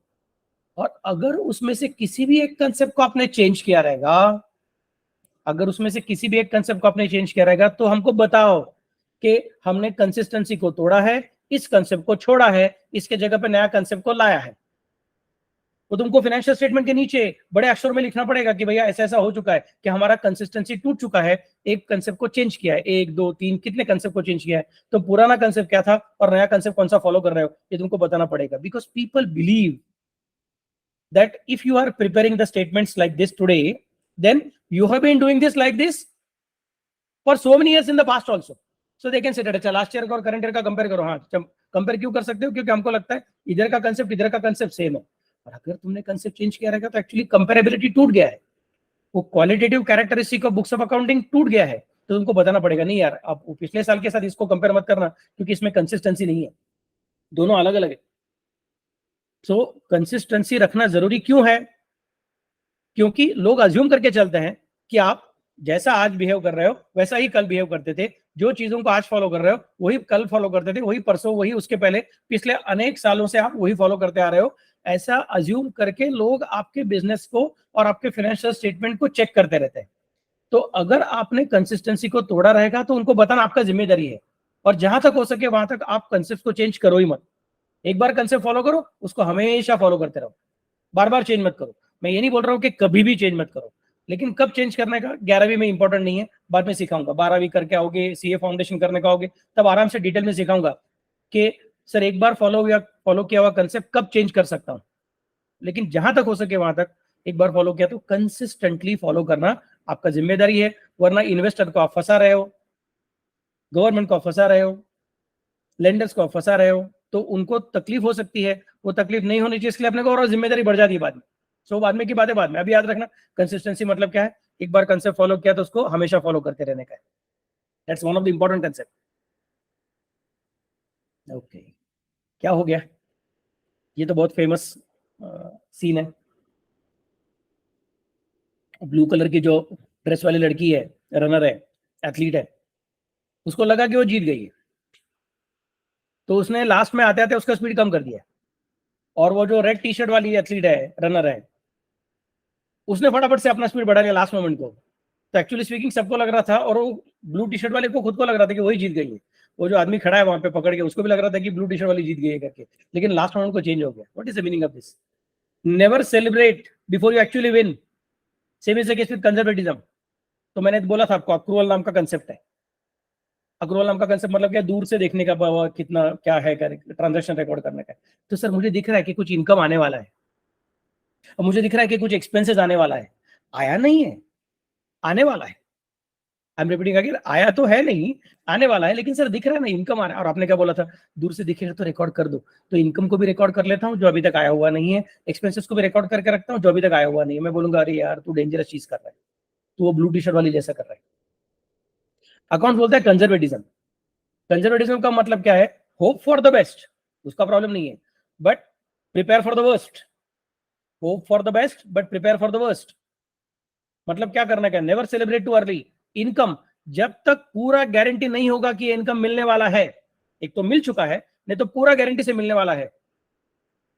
और अगर उसमें से किसी भी एक कंसेप्ट को आपने चेंज किया रहेगा, अगर उसमें से किसी भी एक कंसेप्ट को आपने चेंज किया रहेगा, तो हमको बताओ कि हमने कंसिस्टेंसी को तोड़ा है, इस कंसेप्ट को छोड़ा है, इसके जगह पे नया कंसेप्ट को लाया है। तो तुमको फाइनेंशियल स्टेटमेंट के नीचे बड़े अक्षर में लिखना पड़ेगा कि भैया ऐसा ऐसा हो चुका है कि हमारा कंसिस्टेंसी टूट चुका है, एक कंसेप्ट को चेंज किया है, 1 2 3 कितने कंसेप्ट को चेंज किया है, तो पुराना कंसेप्ट क्या था और नया कंसेप्ट कौन सा फॉलो कर रहे हो, ये तुमको बताना पड़ेगा। Because people believe that if you are preparing the statements like this today, then you have been doing this like this for so many years in the past also, so they can say that अच्छा last year का और current year का compare करो। हाँ, compare क्यों कर सकते हो, क्योंकि हमको लगता है इधर का कंसेप्ट सेम है, और अगर तुमने कंसेप्ट चेंज किया रहेगा तो एक्चुअली कंपेरेबिलिटी टूट गया है, वो qualitative characteristic of books of accounting टूट गया है। तो तुमको बताना पड़ेगा नहीं यार, आप पिछले साल के साथ इसको कंपेयर मत करना, क्योंकि इसमें कंसिस्टेंसी नहीं है, दोनों अलग अलग है। सो कंसिस्टेंसी रखना जरूरी क्यों है, क्योंकि लोग अज्यूम करके चलते हैं कि आप जैसा आज बिहेव कर रहे हो वैसा ही कल बिहेव करते थे, जो चीजों को आज फॉलो कर रहे हो वही कल फॉलो करते थे, वही परसों, वही उसके पहले, पिछले अनेक सालों से आप वही फॉलो करते आ रहे हो। ऐसा अज्यूम करके लोग आपके बिजनेस को और आपके फाइनेंशियल स्टेटमेंट को चेक करते रहते हैं। तो अगर आपने कंसिस्टेंसी को तोड़ा रहेगा तो उनको बताना आपका जिम्मेदारी है, और जहां तक हो सके वहां तक आप कंसेप्ट को चेंज करो ही मत। एक बार कंसेप्ट फॉलो करो, उसको हमेशा फॉलो करते रहो, बार बार चेंज मत करो। मैं ये नहीं बोल रहा हूँ कि कभी भी चेंज मत करो, लेकिन कब चेंज करने का 11वीं में इंपॉर्टेंट नहीं है, बाद में सिखाऊंगा। 12वीं करके आओगे, सीए फाउंडेशन करने का आओगे, तब आराम से डिटेल में सिखाऊंगा कि सर एक बार फॉलो किया हुआ कंसेप्ट कब चेंज कर सकता हूं। लेकिन जहां तक हो सके वहां तक एक बार फॉलो किया तो कंसिस्टेंटली फॉलो करना आपका जिम्मेदारी है, वरना इन्वेस्टर को आप फंसा रहे हो, गवर्नमेंट को फंसा रहे हो, लेंडर्स को फंसा रहे हो, तो उनको तकलीफ हो सकती है। वो तकलीफ नहीं होनी चाहिए, इसलिए अपने को और जिम्मेदारी बढ़ जाती है बाद में। सो बाद में की बातें बाद में, अभी याद रखना कंसिस्टेंसी मतलब क्या है। एक बार कंसेप्ट फॉलो किया तो उसको हमेशा फॉलो करते रहने का है। That's one of the important concept. Okay, क्या हो गया? ये तो बहुत फेमस सीन है। ब्लू कलर की जो ड्रेस वाली लड़की है, रनर है, एथलीट है, उसको लगा कि वो जीत गई है, तो उसने लास्ट में आते आते उसका स्पीड कम कर दिया। और वो जो रेड टी शर्ट वाली एथलीट है, रनर है, उसने फटाफट से अपना स्पीड बढ़ा लिया लास्ट मोमेंट को। तो एक्चुअली स्पीकिंग सबको लग रहा था, और वो ब्लू टी शर्ट वाले को खुद को लग रहा था कि वही जीत गई है। वो जो आदमी खड़ा है वहां पे पकड़ के, उसको भी लग रहा था कि ब्लू टी शर्ट वाली जीत गई है करके, लेकिन लास्ट मोमेंट को चेंज हो गया। What is the meaning of this? Never celebrate before you actually win. Same is the case with conservatism. तो मैंने बोला था आपको, अक्रूवल नाम का कंसेप्ट है। अक्रूवल नाम का कंसेप्ट मतलब क्या? दूर से देखने का, कितना क्या है, ट्रांजेक्शन रिकॉर्ड करने का। तो सर मुझे दिख रहा है कि कुछ इनकम आने वाला है, और मुझे दिख रहा है कि कुछ एक्सपेंसेस आने वाला है। आया नहीं है, आने वाला है। आई एम रिपीटिंग अगेन, आया तो है नहीं, आने वाला है। लेकिन सर दिख रहा है ना इनकम आ रहा है। और आपने क्या बोला था? दूर से दिखेगा तो रिकॉर्ड कर दो। तो इनकम को भी रिकॉर्ड कर लेता हूँ जो अभी तक आया हुआ नहीं है, एक्सपेंसेस को भी रिकॉर्ड करके रखता हूँ जो अभी तक आया हुआ नहीं है। मैं बोलूंगा अरे यार तू डेंजरस चीज कर रहा है, तू वो ब्लू टी शर्ट वाली जैसा कर रहा है। अकाउंट बोलता है कंजर्वेटिज्म। कंजर्वेटिज्म का मतलब क्या है? होप फॉर द बेस्ट, उसका प्रॉब्लम नहीं है, but prepare for the worst. Hope for the best but prepare for the worst. मतलब क्या करना क्या? Never celebrate too early. Income जब तक पूरा गारंटी नहीं होगा कि इनकम मिलने वाला है, एक तो मिल चुका है, नहीं तो पूरा गारंटी से मिलने वाला है।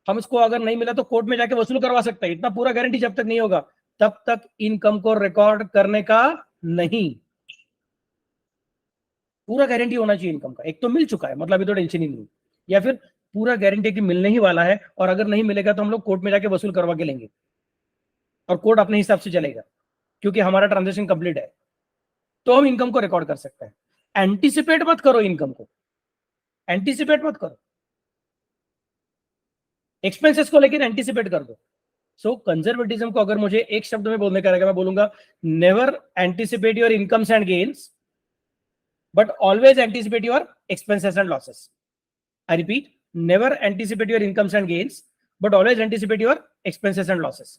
हम इसको अगर नहीं मिला तो कोर्ट में जाके वसूल करवा सकते हैं। इतना पूरा गारंटी जब तक नहीं होगा तब तक इनकम को रिकॉर्ड करने का नहीं। पूरा गारंटी होना चाहिए इनकम का। एक तो मिल चुका है मतलब अभी तो टेंशन ही नहीं, या फिर पूरा गारंटी कि मिलने ही वाला है, और अगर नहीं मिलेगा तो हम लोग कोर्ट में जाके वसूल करवा के लेंगे, और कोर्ट अपने हिसाब से चलेगा क्योंकि हमारा ट्रांजेक्शन कंप्लीट है। तो हम इनकम को रिकॉर्ड कर सकते हैं। एंटीसिपेट मत करो इनकम को, एंटीसिपेट मत करो। एक्सपेंसेस को लेकर एंटीसिपेट कर दो। सो कंजर्वेटिज्म को अगर मुझे एक शब्द में बोलने का रहेगा, मैं बोलूंगा never anticipate your incomes and gains but always anticipate your expenses and losses. I repeat, never anticipate your incomes and gains, but always anticipate your expenses and losses.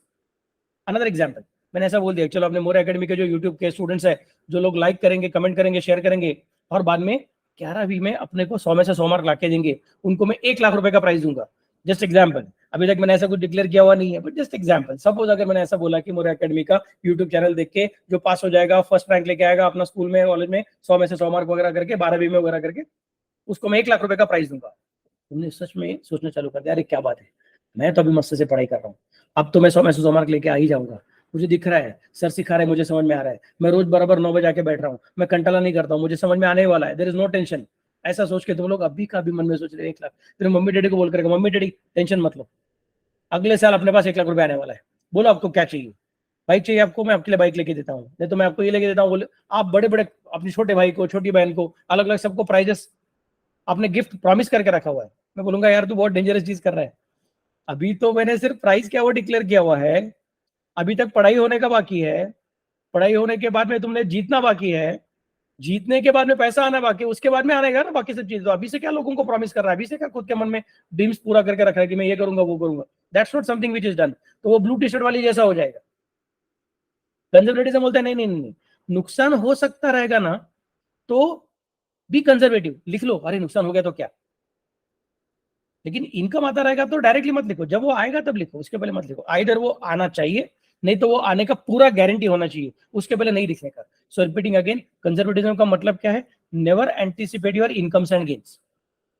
Another example, मैंने ऐसा बोल दिया, चलो अपने मोरे एकेडमी के जो YouTube के students है, जो लोग लाइक करेंगे, कमेंट करेंगे, शेयर करेंगे, और बाद में 11वीं में अपने को 100 में से 100 मार्क लाके देंगे, उनको मैं 1 लाख रुपए का प्राइस दूंगा। जस्ट एग्जाम्पल, अभी तक मैंने ऐसा कुछ डिक्लेयर किया हुआ नहीं है, बट जस्ट एग्जाम्पल। सपोज अगर मैंने ऐसा बोला कि मोरे एकेडमी का यूट्यूब चैनल देख के जो पास हो जाएगा, फर्स्ट रैंक लेके आएगा अपना स्कूल में, कॉलेज में, 100 में से 100 मार्क वगैरह करके, 12वीं में वगैरह करके, उसको मैं 1 लाख रुपए का प्राइस दूंगा। तुमने सच में सोचना चालू कर दिया, अरे क्या बात है, मैं तो अभी मस्त से पढ़ाई कर रहा हूँ, अब तो मैं 100 में से 100 मार्क लेके आ ही जाऊंगा। मुझे दिख रहा है, सर सिखा रहे हैं, मुझे समझ में आ रहा है, मैं रोज बराबर 9 बजे आके बैठ रहा हूँ, मैं कंटाला नहीं करता हूँ, मुझे समझ में आने वाला है, देयर इज नो टेंशन। ऐसा सोच के तुम लोग अभी का भी मन में सोच रहे 1 लाख। फिर मम्मी डैडी को बोल करेगा, मम्मी डैडी टेंशन मत लो, अगले साल अपने पास 1 लाख रुपए आने वाला है, बोलो आपको क्या चाहिए? बाइक चाहिए आपको, मैं आपके लिए बाइक लेके देता हूँ, नहीं तो मैं आपको ये लेके देता हूँ। बोले आप बड़े बड़े अपने छोटे भाई को, छोटी बहन को, अलग अलग सबको प्राइजेस आपने गिफ्ट प्रॉमिस करके रखा हुआ है। मैं बोलूंगा यार तू बहुत डेंजरस चीज कर रहा है, अभी तो मैंने सिर्फ प्राइस क्या वो डिक्लेयर किया हुआ है, अभी तक पढ़ाई होने का बाकी है, पढ़ाई होने के बाद में तुमने जीतना बाकी है, जीतने के बाद में पैसा आना बाकी है, उसके बाद में आनेगा ना बाकी सब चीज। तो अभी से क्या लोगों को प्रॉमिस कर रहा है, अभी से क्या खुद के मन में ड्रीम्स पूरा करके रखा है कि मैं ये करूंगा वो करूंगा। That's not something which is done. तो वो ब्लू टी शर्ट वाली जैसा हो जाएगा। कंजर्वेटिज्म बोलते हैं नहीं नहीं नहीं, नुकसान हो सकता रहेगा ना, तो बी कंजर्वेटिव, लिख लो अरे नुकसान हो गया तो क्या, लेकिन इनकम आता रहेगा तो डायरेक्टली मत लिखो, जब वो आएगा तब लिखो, उसके पहले मत लिखो। आइदर वो आना चाहिए, नहीं तो वो आने का पूरा गारंटी होना चाहिए, उसके पहले नहीं लिखने का। सो रिपीटिंग अगेन, कंजर्वेटिज्म का मतलब क्या है? Never anticipate your incomes and gains.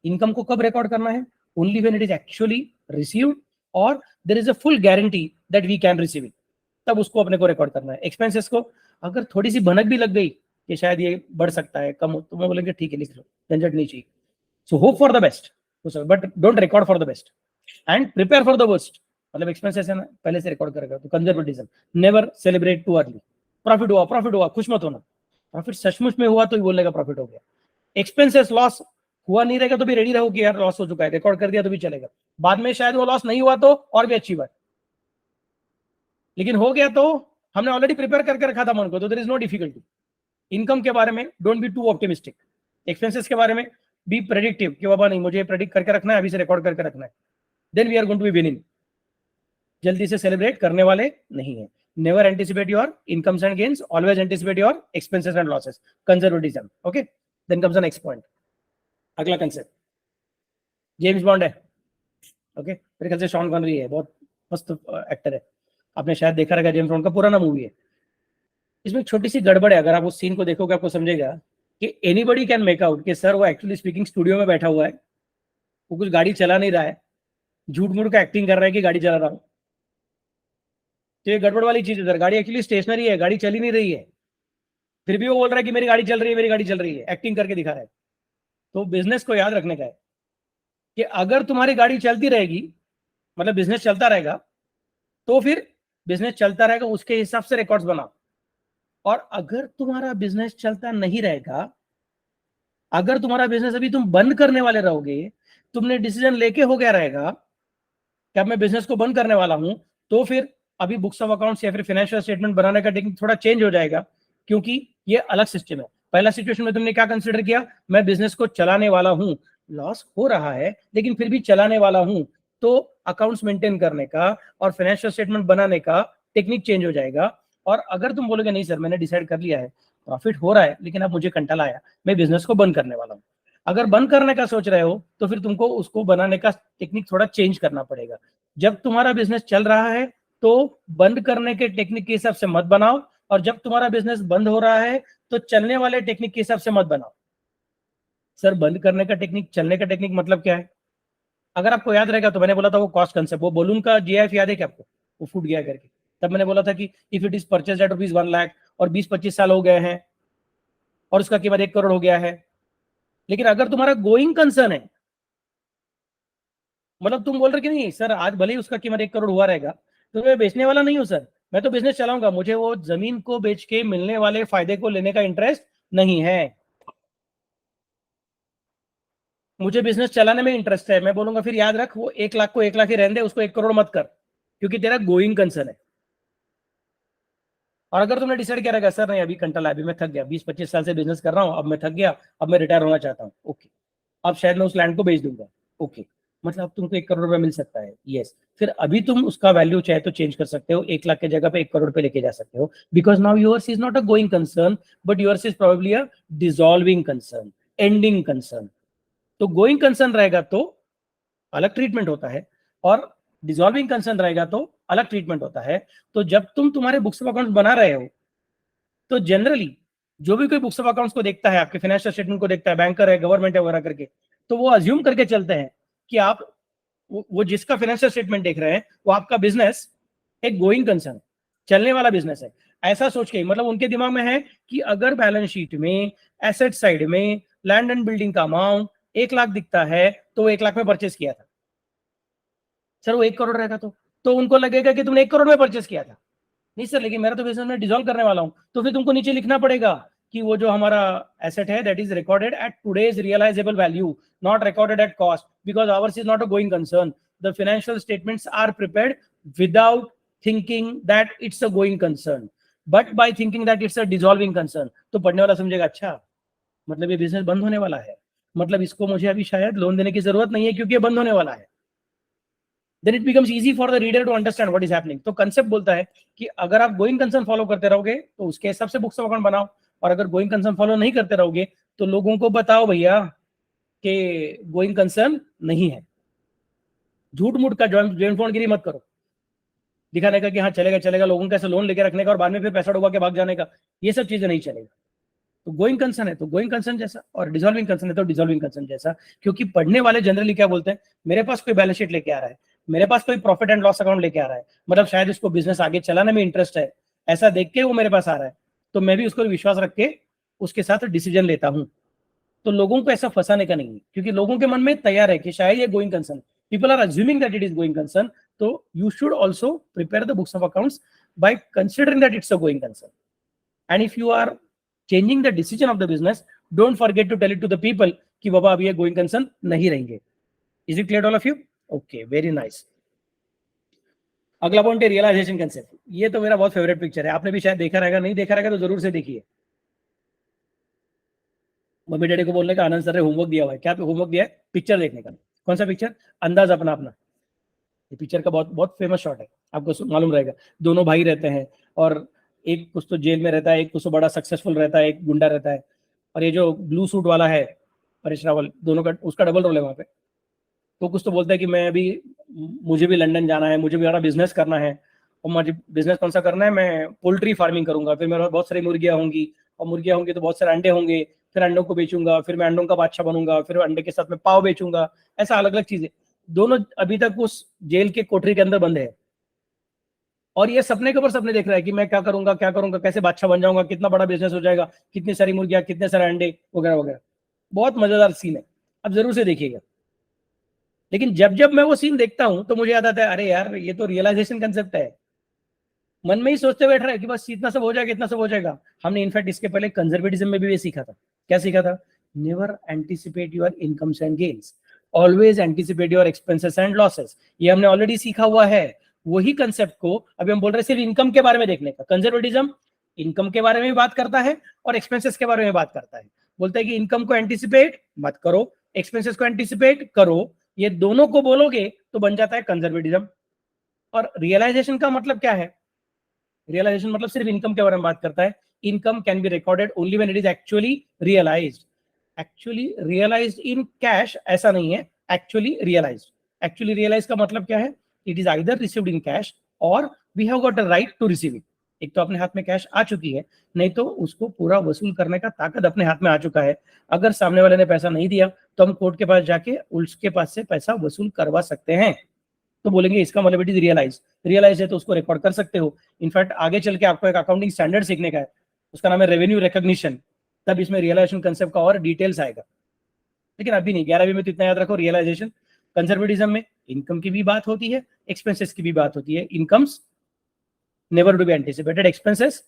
Income को कब रिकॉर्ड करना है? Only when it is actually received और there is a full guarantee that we can receive it, तब उसको अपने को रिकॉर्ड करना है। एक्सपेंसेस को अगर थोड़ी सी भनक भी लग गई कि शायद ये बढ़ सकता है, कम हो, तो मैं बोलेंगे ठीक है लिख लो, झंझट नहीं चाहिए। So hope for the best but don't record for the best and prepare for the worst. मतलब एक्सपेंसेस है ना, पहले से रिकॉर्ड करेगा तो conservatism. Never celebrate too early. Profit हुआ खुश मत होना, प्रॉफिट सचमुच में हुआ तो ही बोलेगा प्रॉफिट हो गया। एक्सपेंसेस लॉस हुआ नहीं रहेगा तो भी रेडी रहो कि यार लॉस हो चुका है, रिकॉर्ड कर दिया तो भी चलेगा। बाद में शायद वो लॉस नहीं हुआ तो और भी अच्छी बात, लेकिन हो गया तो हमने ऑलरेडी प्रिपेयर करके रखा था मन को, तो there is no difficulty. Income के बारे में don't be too optimistic. Expenses के बारे में बी प्रेडिक्टिव कि बाबा नहीं मुझे प्रेडिक्ट करके रखना है, अभी से रिकॉर्ड करके रखना है, then we are going to be winning. जल्दी से सेलिब्रेट करने वाले नहीं है। Never anticipate your incomes and gains, always anticipate your expenses and losses, conservatism. Okay, then comes the next point. अगला कंसेप्ट जेम्स बॉन्ड है। ओके, मेरे ख्याल से शॉन कॉनरी है, बहुत मस्त एक्टर है, आपने शायद देखा रहेगा, जेम्स बॉन्ड का पुराना मूवी है। इसमें छोटी सी गड़बड़ है, अगर आप उस सीन को देखोगे आपको समझेगा कि एनीबडी कैन मेक आउट कि सर वो एक्चुअली स्पीकिंग स्टूडियो में बैठा हुआ है, वो कुछ गाड़ी चला नहीं रहा है, झूठ मूठ का एक्टिंग कर रहा है कि गाड़ी चला रहा हूं। तो ये गड़बड़ वाली चीज है सर, गाड़ी एक्चुअली स्टेशनरी है, गाड़ी चली नहीं रही है, फिर भी वो बोल रहा है कि मेरी गाड़ी चल रही है, मेरी गाड़ी चल रही है, एक्टिंग करके दिखा रहा है। तो बिजनेस को याद रखने का है कि अगर तुम्हारी गाड़ी चलती रहेगी, मतलब बिजनेस चलता रहेगा, तो फिर बिजनेस चलता रहेगा, उसके हिसाब से रिकॉर्ड्स बनाओ। और अगर तुम्हारा बिजनेस चलता नहीं रहेगा, अगर तुम्हारा बिजनेस अभी तुम बंद करने वाले रहोगे, तुमने डिसीजन लेके हो गया रहेगा कि अब मैं बिजनेस को बंद करने वाला हूं, तो फिर अभी बुक्स ऑफ अकाउंट्स या फिर फाइनेंशियल स्टेटमेंट बनाने का टेक्निक थोड़ा चेंज हो जाएगा, क्योंकि ये अलग सिस्टम है। पहला सिचुएशन में तुमने क्या कंसिडर किया, मैं बिजनेस को चलाने वाला हूं, लॉस हो रहा है लेकिन फिर भी चलाने वाला हूं, तो अकाउंट्स मेंटेन करने का और फाइनेंशियल स्टेटमेंट बनाने का टेक्निक चेंज हो जाएगा। और अगर तुम बोलोगे नहीं सर मैंने डिसाइड कर लिया है, प्रॉफिट हो रहा है लेकिन अब मुझे कंटाला आया, मैं बिजनेस को बंद करने वाला हूं, अगर बंद करने का सोच रहे हो तो फिर तुमको उसको बनाने का टेक्निक थोड़ा चेंज करना पड़ेगा। जब तुम्हारा बिजनेस चल रहा है तो बंद करने के टेक्निक के हिसाब से मत बनाओ, और जब तुम्हारा बिजनेस बंद हो रहा है तो चलने वाले टेक्निक के हिसाब से मत बनाओ। सर बंद करने का टेक्निक, चलने का टेक्निक मतलब क्या है? अगर आपको याद रहेगा तो मैंने बोला था वो कॉस्ट कंसेप्ट, वो बलून का जीआईएफ याद है क्या आपको, वो फूट गया करके, तब मैंने बोला था कि if it is purchase at ₹1 lakh और 20-25 साल हो गए हैं और उसका कीमत 1 करोड़ हो गया है, लेकिन अगर तुम्हारा गोइंग कंसर्न है, मतलब तुम बोल रहे कि नहीं सर आज भले ही उसका कीमत 1 करोड़ हुआ रहेगा तो मैं बेचने वाला नहीं हूं सर, मैं तो बिजनेस चलाऊंगा, मुझे वो जमीन को बेच के मिलने वाले फायदे को लेने का इंटरेस्ट नहीं है, मुझे बिजनेस चलाने में इंटरेस्ट है। मैं बोलूंगा फिर याद रख वो 1 लाख को 1 लाख ही रहने दे, उसको 1 करोड़ मत कर, क्योंकि तेरा गोइंग कंसर्न है। और अगर तुमने डिसाइड किया रहेगा सर नहीं अभी कंटाला, अभी मैं थक गया, 20-25 साल से बिजनेस कर रहा हूँ, अब मैं थक गया, अब मैं रिटायर होना चाहता हूँ, ओके, अब शायद मैं उस लैंड को बेच दूंगा, ओके, मतलब तुमको 1 करोड़ रुपए मिल सकता है, यस, फिर अभी तुम उसका वैल्यू चाहे तो चेंज कर सकते हो, 1 लाख की जगह पे 1 करोड़ पे लेके जा सकते हो, because now yours is not a going concern but yours is probably a dissolving concern, ending concern. तो गोइंग कंसर्न रहेगा तो अलग ट्रीटमेंट होता है, और डिसॉल्विंग कंसर्न रहेगा तो अलग ट्रीटमेंट होता है। तो जब तुम तुम्हारे बुक्स ऑफ अकाउंट्स बना रहे हो तो जनरली जो भी कोई बुक्स ऑफ अकाउंट्स को देखता है, आपके फाइनेंशियल स्टेटमेंट को देखता है, बैंकर है, गवर्नमेंट है वगैरह करके, तो वो अज्यूम करके चलते हैं कि आप वो जिसका फाइनेंशियल स्टेटमेंट देख रहे हैं वो आपका बिजनेस एक गोइंग कंसर्न, चलने वाला बिजनेस है, ऐसा सोच के, मतलब उनके दिमाग में है कि अगर बैलेंस शीट में एसेट साइड में लैंड एंड बिल्डिंग का अमाउंट 1 लाख दिखता है तो वो 1 लाख में परचेस किया था, सर वो 1 करोड़ रहेगा तो उनको लगेगा कि तुमने 1 करोड़ में परचेस किया था, नहीं सर लेकिन मेरा तो बिजनेस में डिसॉल्व करने वाला हूं, तो फिर तुमको नीचे लिखना पड़ेगा कि वो जो हमारा एसेट है that is recorded at today's realisable value, not recorded at cost, because ours is not a going concern, the financial statements are prepared without thinking that it's a going concern but by thinking that it's a dissolving concern. तो पढ़ने वाला समझेगा अच्छा मतलब ये business बंद होने वाला है, मतलब इसको मुझे अभी शायद लोन देने की जरूरत नहीं है क्योंकि ये बंद होने वाला है, then it becomes easy for the reader to understand what is happening। तो कंसेप्ट बोलता है कि अगर आप गोइंग कंसर्न फॉलो करते रहोगे तो उसके हिसाब से बुक्स ऑफ अकाउंट बनाओ, और अगर गोइंग कंसर्न फॉलो नहीं करते रहोगे तो लोगों को बताओ भैया कि गोइंग कंसर्न नहीं है। झूठ मूठ का जॉइंट फोनगिरी मत करो, दिखाने का कि हाँ चलेगा चलेगा, लोगों के ऐसे लोन लेके रखने का और बाद में फिर पैसा डुबा के भाग जाने का, ये सब चीजें नहीं चलेगा। तो गोइंग कंसर्न है तो गोइंग कंसर्न जैसा, और डिसॉल्विंग कंसर्न है तो डिसॉल्विंग कंसर्न जैसा। क्योंकि पढ़ने वाले जनरली क्या बोलते हैं, मेरे पास कोई बैलेंस शीट लेके आ रहा है, मेरे पास कोई प्रॉफिट एंड लॉस अकाउंट लेके आ रहा है, मतलब शायद इसको बिजनेस आगे चलाने में इंटरेस्ट है, ऐसा देख के वो मेरे पास आ रहा है, तो मैं भी उसको विश्वास रख के उसके साथ डिसीजन लेता हूँ। तो लोगों को ऐसा फंसाने का नहीं है, क्योंकि लोगों के मन में तैयार है कि शायद ये going concern, people are assuming that it is going concern, तो you should also prepare the books of accounts by considering that it's a going concern. And if you are changing the decision of the business, don't forget to tell it to the people कि बाबा अब ये going concern नहीं रहेंगे. Is it clear to all of you? Okay, very nice. अगला point है realisation concept. ये तो मेरा बहुत फेवरेट पिक्चर है, आपने भी शायद देखा रहेगा, नहीं देखा रहेगा तो जरूर से देखिए। मम्मी डैडी को बोलने का, आनंद सर ने होमवर्क दिया हुआ है, क्या होमवर्क दिया है? पिक्चर देखने का। कौन सा पिक्चर? अंदाज अपना अपना। ये पिक्चर का बहुत बहुत फेमस शॉट है, आपको मालूम रहेगा। दोनों भाई रहते हैं और एक कुछ तो जेल में रहता है, एक कुछ तो बड़ा सक्सेसफुल रहता है, एक गुंडा रहता है, और ये जो ब्लू सूट वाला है परेश रावल, दोनों का उसका डबल रोल है वहाँ पे। तो कुछ तो बोलता है कि मैं अभी, मुझे भी लंदन जाना है, मुझे भी बड़ा बिजनेस करना है, और मुझे बिजनेस कौन सा करना है, मैं पोल्ट्री फार्मिंग करूंगा, फिर मेरे पास बहुत सारी मुर्गियां होंगी, और मुर्गियां होंगी तो बहुत सारे अंडे होंगे, फिर अंडों को बेचूंगा, फिर मैं अंडों का बादशाह बनूंगा, फिर अंडे के साथ में पाव बेचूंगा, ऐसा अलग अलग चीजें। दोनों अभी तक उस जेल के कोठरी के अंदर बंद है, और ये सपने के ऊपर सपने देख रहा है कि मैं क्या करूंगा, कैसे बादशाह बन जाऊंगा, कितना बड़ा बिजनेस हो जाएगा, कितनी सारी मुर्गियां, कितने सारे अंडे वगैरह वगैरह। बहुत मजेदार सीन है, अब जरूर से देखिएगा। लेकिन जब जब मैं वो सीन देखता हूं तो मुझे याद आता है, अरे यार ये तो रियलाइजेशन कंसेप्ट है। मन में ही सोचते बैठ रहा है कि बस इतना सब हो जाएगा, इतना सब हो जाएगा। हमने इनफैक्ट इसके पहले कंजर्वेटिज्म में भी ये सीखा था। क्या सीखा था? Never anticipate your incomes and gains, always anticipate your expenses and losses. ये हमने ऑलरेडी सीखा हुआ है। वही कंसेप्ट को अभी हम बोल रहे हैं सिर्फ इनकम के बारे में देखने का। कंजर्वेटिज्म इनकम के बारे में भी बात करता है और एक्सपेंसेस के बारे में बात करता है। बोलता है कि इनकम को एंटिसिपेट मत करो, एक्सपेंसेस को एंटिसिपेट करो, ये दोनों को बोलोगे तो बन जाता है कंजर्वेटिज्म। और रियलाइजेशन का मतलब क्या है? रियलाइजेशन मतलब सिर्फ इनकम के बारे में बात करता है। Income can be recorded only when it is actually realised. Actually realised in cash ऐसा नहीं है, एक्चुअली रियलाइज्ड। एक्चुअली रियलाइज का मतलब क्या है? It is either received in cash और we have got a right to receive it. एक तो अपने हाथ में कैश आ चुकी है, नहीं तो उसको पूरा वसूल करने का ताकत अपने हाथ में आ चुका है। अगर सामने वाले ने पैसा नहीं दिया तो हम कोर्ट के पास जाके उसके पास से पैसा वसूल करवा सकते हैं। तो बोलेंगे इसका मतलब इट इज रियलाइज। रियलाइज है तो उसको रिकॉर्ड कर सकते हो। इनफैक्ट आगे चल के आपको एक अकाउंटिंग स्टैंडर्ड सीखने का है, उसका नाम है रेवेन्यू रिकॉग्निशन, तब इसमें रियलाइजेशन कंसेप्ट का और डिटेल्स आएगा। लेकिन अभी नहीं, 11वीं में तो इतना याद रखो, रियलाइजेशन। कंजर्वेटिज्म में इनकम की भी बात होती है, एक्सपेंसेस की भी बात होती है। Incomes never to be anticipated, expenses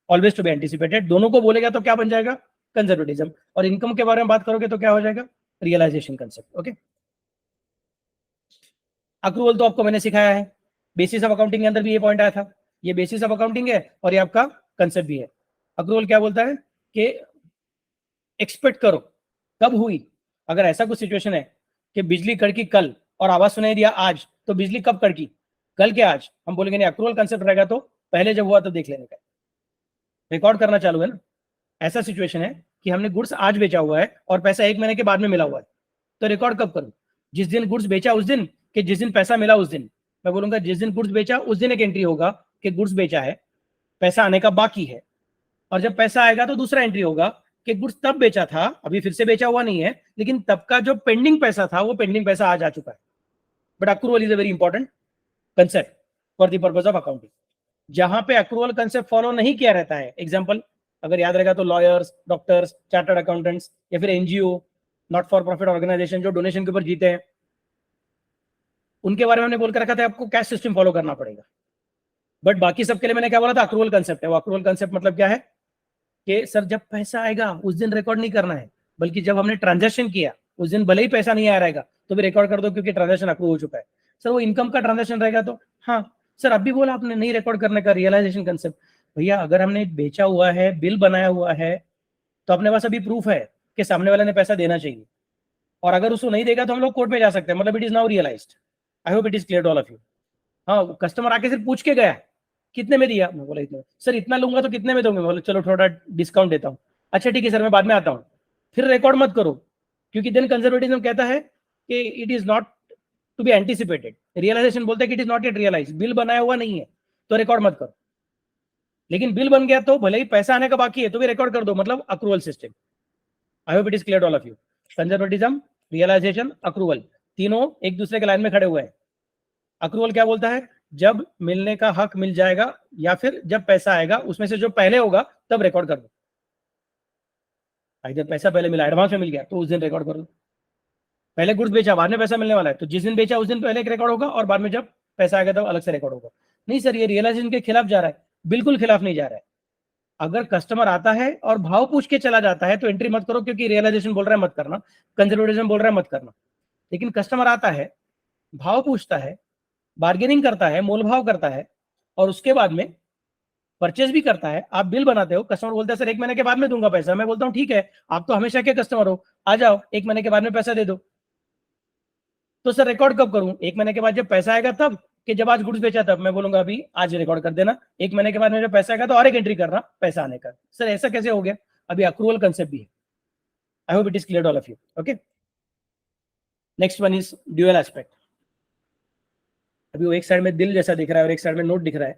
always to be anticipated. दोनों को बोलेगा तो क्या बन जाएगा? कंजर्वेटिज्म। और इनकम के बारे में बात करोगे तो क्या हो जाएगा? Realisation concept. ओके, अक्रूवल तो आपको मैंने सिखाया है, बेसिस ऑफ अकाउंटिंग के अंदर भी ये पॉइंट आया था। ये बेसिस ऑफ अकाउंटिंग है और ये आपका कंसेप्ट भी है। अक्रूवल क्या बोलता है कि एक्सपेक्ट करो कब हुई। अगर ऐसा कुछ सिचुएशन है कि बिजली कड़की कल और आवाज सुनाई दिया आज, तो बिजली कब कड़की? कल के आज? हम बोलेंगे नहीं, अक्रूवल कंसेप्ट रहेगा तो पहले जब हुआ तो देख लेने का, रिकॉर्ड करना चालू है ना। ऐसा सिचुएशन है कि हमने गुड्स आज बेचा हुआ है और पैसा 1 महीने के बाद में मिला हुआ है, तो रिकॉर्ड कब करूं? जिस दिन गुड्स बेचा उस दिन, कि जिस दिन पैसा मिला उस दिन? मैं बोलूंगा जिस दिन गुड्स बेचा उस दिन एक एंट्री होगा कि गुड्स बेचा है, पैसा आने का बाकी है। और जब पैसा आएगा तो दूसरा एंट्री होगा कि गुड्स तब बेचा था, अभी फिर से बेचा हुआ नहीं है, लेकिन तब का जो पेंडिंग पैसा था वो पेंडिंग पैसा आज आ चुका है। But accrual is a very important concept for the purpose of accounting. जहां पे अक्रूवल कंसेप्ट फॉलो नहीं किया रहता है, एग्जांपल अगर याद रहेगा तो लॉयर्स, डॉक्टर्स, चार्टर्ड अकाउंटेंट्स, या फिर NGO, not for profit organisation जो डोनेशन के ऊपर जीते हैं, उनके बारे में हमने बोल कर रखा था आपको कैश सिस्टम फॉलो करना पड़ेगा। बट बाकी सबके लिए मैंने क्या बोला था? अक्रूवल कंसेप्ट है। वो अक्रूवल कंसेप्ट मतलब क्या है कि सर जब पैसा आएगा उस दिन रिकॉर्ड नहीं करना है, बल्कि जब हमने ट्रांजैक्शन किया उस दिन भले ही पैसा नहीं आ रहेगा तो भी रिकॉर्ड कर दो क्योंकि ट्रांजैक्शन अप्रूव हो चुका है। सर वो इनकम का ट्रांजैक्शन रहेगा तो हाँ सर, अब भी बोला आपने नहीं रिकॉर्ड करने का, रियलाइजेशन कंसेप्ट। भैया अगर हमने बेचा हुआ है, बिल बनाया हुआ है, तो अपने पास अभी प्रूफ है कि सामने वाले ने पैसा देना चाहिए, और अगर उसको नहीं देगा तो हम लोग कोर्ट में जा सकते हैं, मतलब it is now realised. I hope it is clear to all of you. हाँ, कस्टमर आके सिर्फ पूछ के गया कितने में दिया, मैं बोला इतना। सर इतना लूंगा तो कितने में दोगे? बोले चलो थोड़ा डिस्काउंट देता हूँ। अच्छा ठीक है सर, मैं बाद में आता हूँ। फिर रिकॉर्ड मत करो, क्योंकि देन कंजर्वेटिज्म कहता है कि it is not to be anticipated. Realisation बोलता है कि it is not yet realise, bill बनाया हुआ नहीं है तो रिकॉर्ड मत करो। लेकिन बिल बन गया तो भले ही पैसा आने का बाकी है तो भी रिकॉर्ड कर दो, मतलब accrual system. I hope it is clear all of you. Conservatism, realisation, accrual, तीनों एक दूसरे के लाइन में खड़े हुए हैं। अक्रूवल क्या बोलता है? जब मिलने का हक मिल जाएगा या फिर जब पैसा आएगा उसमें से जो पहले होगा तब रिकॉर्ड कर दो। इधर पैसा पहले मिला, एडवांस में मिल गया तो उस दिन रिकॉर्ड कर दो। पहले गुड्स बेचा, बाद में पैसा मिलने वाला है तो जिस दिन बेचा उस दिन पहले एक रिकॉर्ड होगा और बाद में जब पैसा आएगा तब अलग से रिकॉर्ड होगा। नहीं सर, ये रियलाइजेशन के खिलाफ जा रहा है। बिल्कुल खिलाफ नहीं जा रहा है। अगर कस्टमर आता है और भाव पूछ के चला जाता है तो एंट्री मत करो, क्योंकि रियलाइजेशन बोल रहा है मत करना, कंजर्वेटिज्म बोल रहा है मत करना। लेकिन कस्टमर आता है, भाव पूछता है, बार्गेनिंग करता है, मोल भाव करता है और उसके बाद में परचेज भी करता है, आप बिल बनाते हो, कस्टमर बोलता है सर 1 महीने के बाद में दूंगा पैसा। मैं बोलता हूँ ठीक है, आप तो हमेशा के कस्टमर हो, आ जाओ 1 महीने के बाद में पैसा दे दो। तो सर रिकॉर्ड कब करूं? 1 महीने के बाद जब पैसा आएगा तब, कि जब आज गुड्स बेचा तब? मैं बोलूंगा अभी आज रिकॉर्ड कर देना, 1 महीने के बाद में जब पैसा आएगा तो और एक एंट्री करना पैसा आने का। सर ऐसा कैसे हो गया? अभी अक्रूवल कंसेप्ट भी है। आई hope it is clear all of you. Okay, next one is dual aspect. अभी वो एक साइड में दिल जैसा दिख रहा है और एक साइड में नोट दिख रहा है,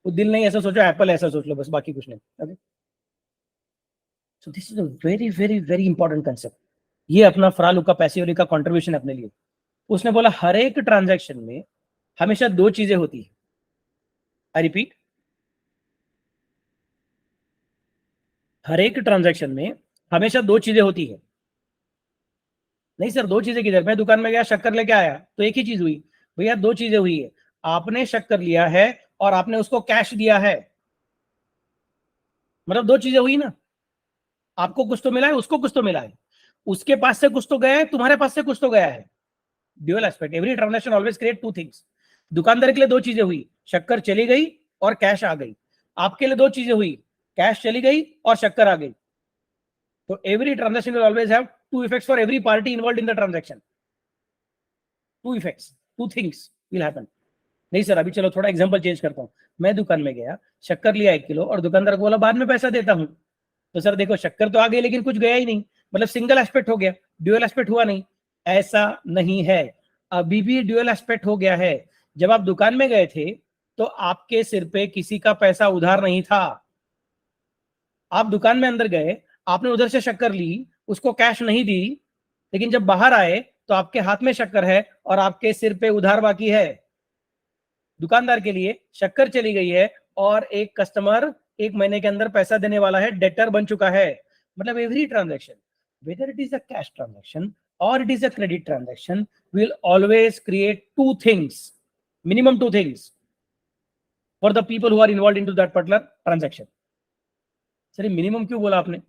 वो दिल नहीं ऐसा सोचो, एप्पल ऐसा सोच लो बस, बाकी कुछ नहीं। Okay, so this is a very very very important concept. ये अपना फ्रा लुका पैसियोली का कंट्रीब्यूशन अपने लिए। उसने बोला हर एक ट्रांजैक्शन में हमेशा दो चीजें होती है। आई रिपीट, हर एक ट्रांजैक्शन में हमेशा दो चीजें होती है। नहीं सर, दो चीजें किधर? मैं दुकान में गया, शक्कर लेके आया तो एक ही चीज हुई। भैया दो चीजें हुई है, आपने शक्कर लिया है और आपने उसको कैश दिया है, मतलब दो चीजें हुई ना। आपको कुछ तो मिला है, उसको कुछ तो मिला है, उसके पास से कुछ तो गया है, तुम्हारे पास से कुछ तो गया है। Dual aspect, every transaction always create two things. दुकानदार के लिए दो चीजें हुई, शक्कर चली गई और कैश आ गई। आपके लिए दो चीजें हुई, कैश चली गई और शक्कर आ गई। तो every transaction will always have two effects for every party involved in the transaction. Two effects, two things will happen. नहीं सर, अभी चलो थोड़ा एग्जांपल चेंज करता हूं। मैं दुकान में गया, शक्कर लिया 1 किलो और दुकानदार को बोला बाद में पैसा देता हूं। तो सर देखो, शक्कर तो आ गई लेकिन कुछ गया ही नहीं, मतलब सिंगल एस्पेक्ट हो गया, ड्यूअल एस्पेक्ट हुआ नहीं। ऐसा नहीं है, अभी भी ड्यूअल एस्पेक्ट हो गया है। जब आप दुकान में गए थे तो आपके सिर पे किसी का पैसा उधार नहीं था। आप दुकान में अंदर गए, आपने उधर से शक्कर ली, उसको कैश नहीं दी, लेकिन जब बाहर आए तो आपके हाथ में शक्कर है और आपके सिर पे उधार बाकी है। दुकानदार के लिए शक्कर चली गई है और एक कस्टमर 1 महीने के अंदर पैसा देने वाला है, डेटर बन चुका है। मतलब every transaction, whether it is a cash transaction or it is a credit transaction, will always create two things, minimum two things for the people who are involved into that particular transaction. Sir minimum क्यों बोला आपने?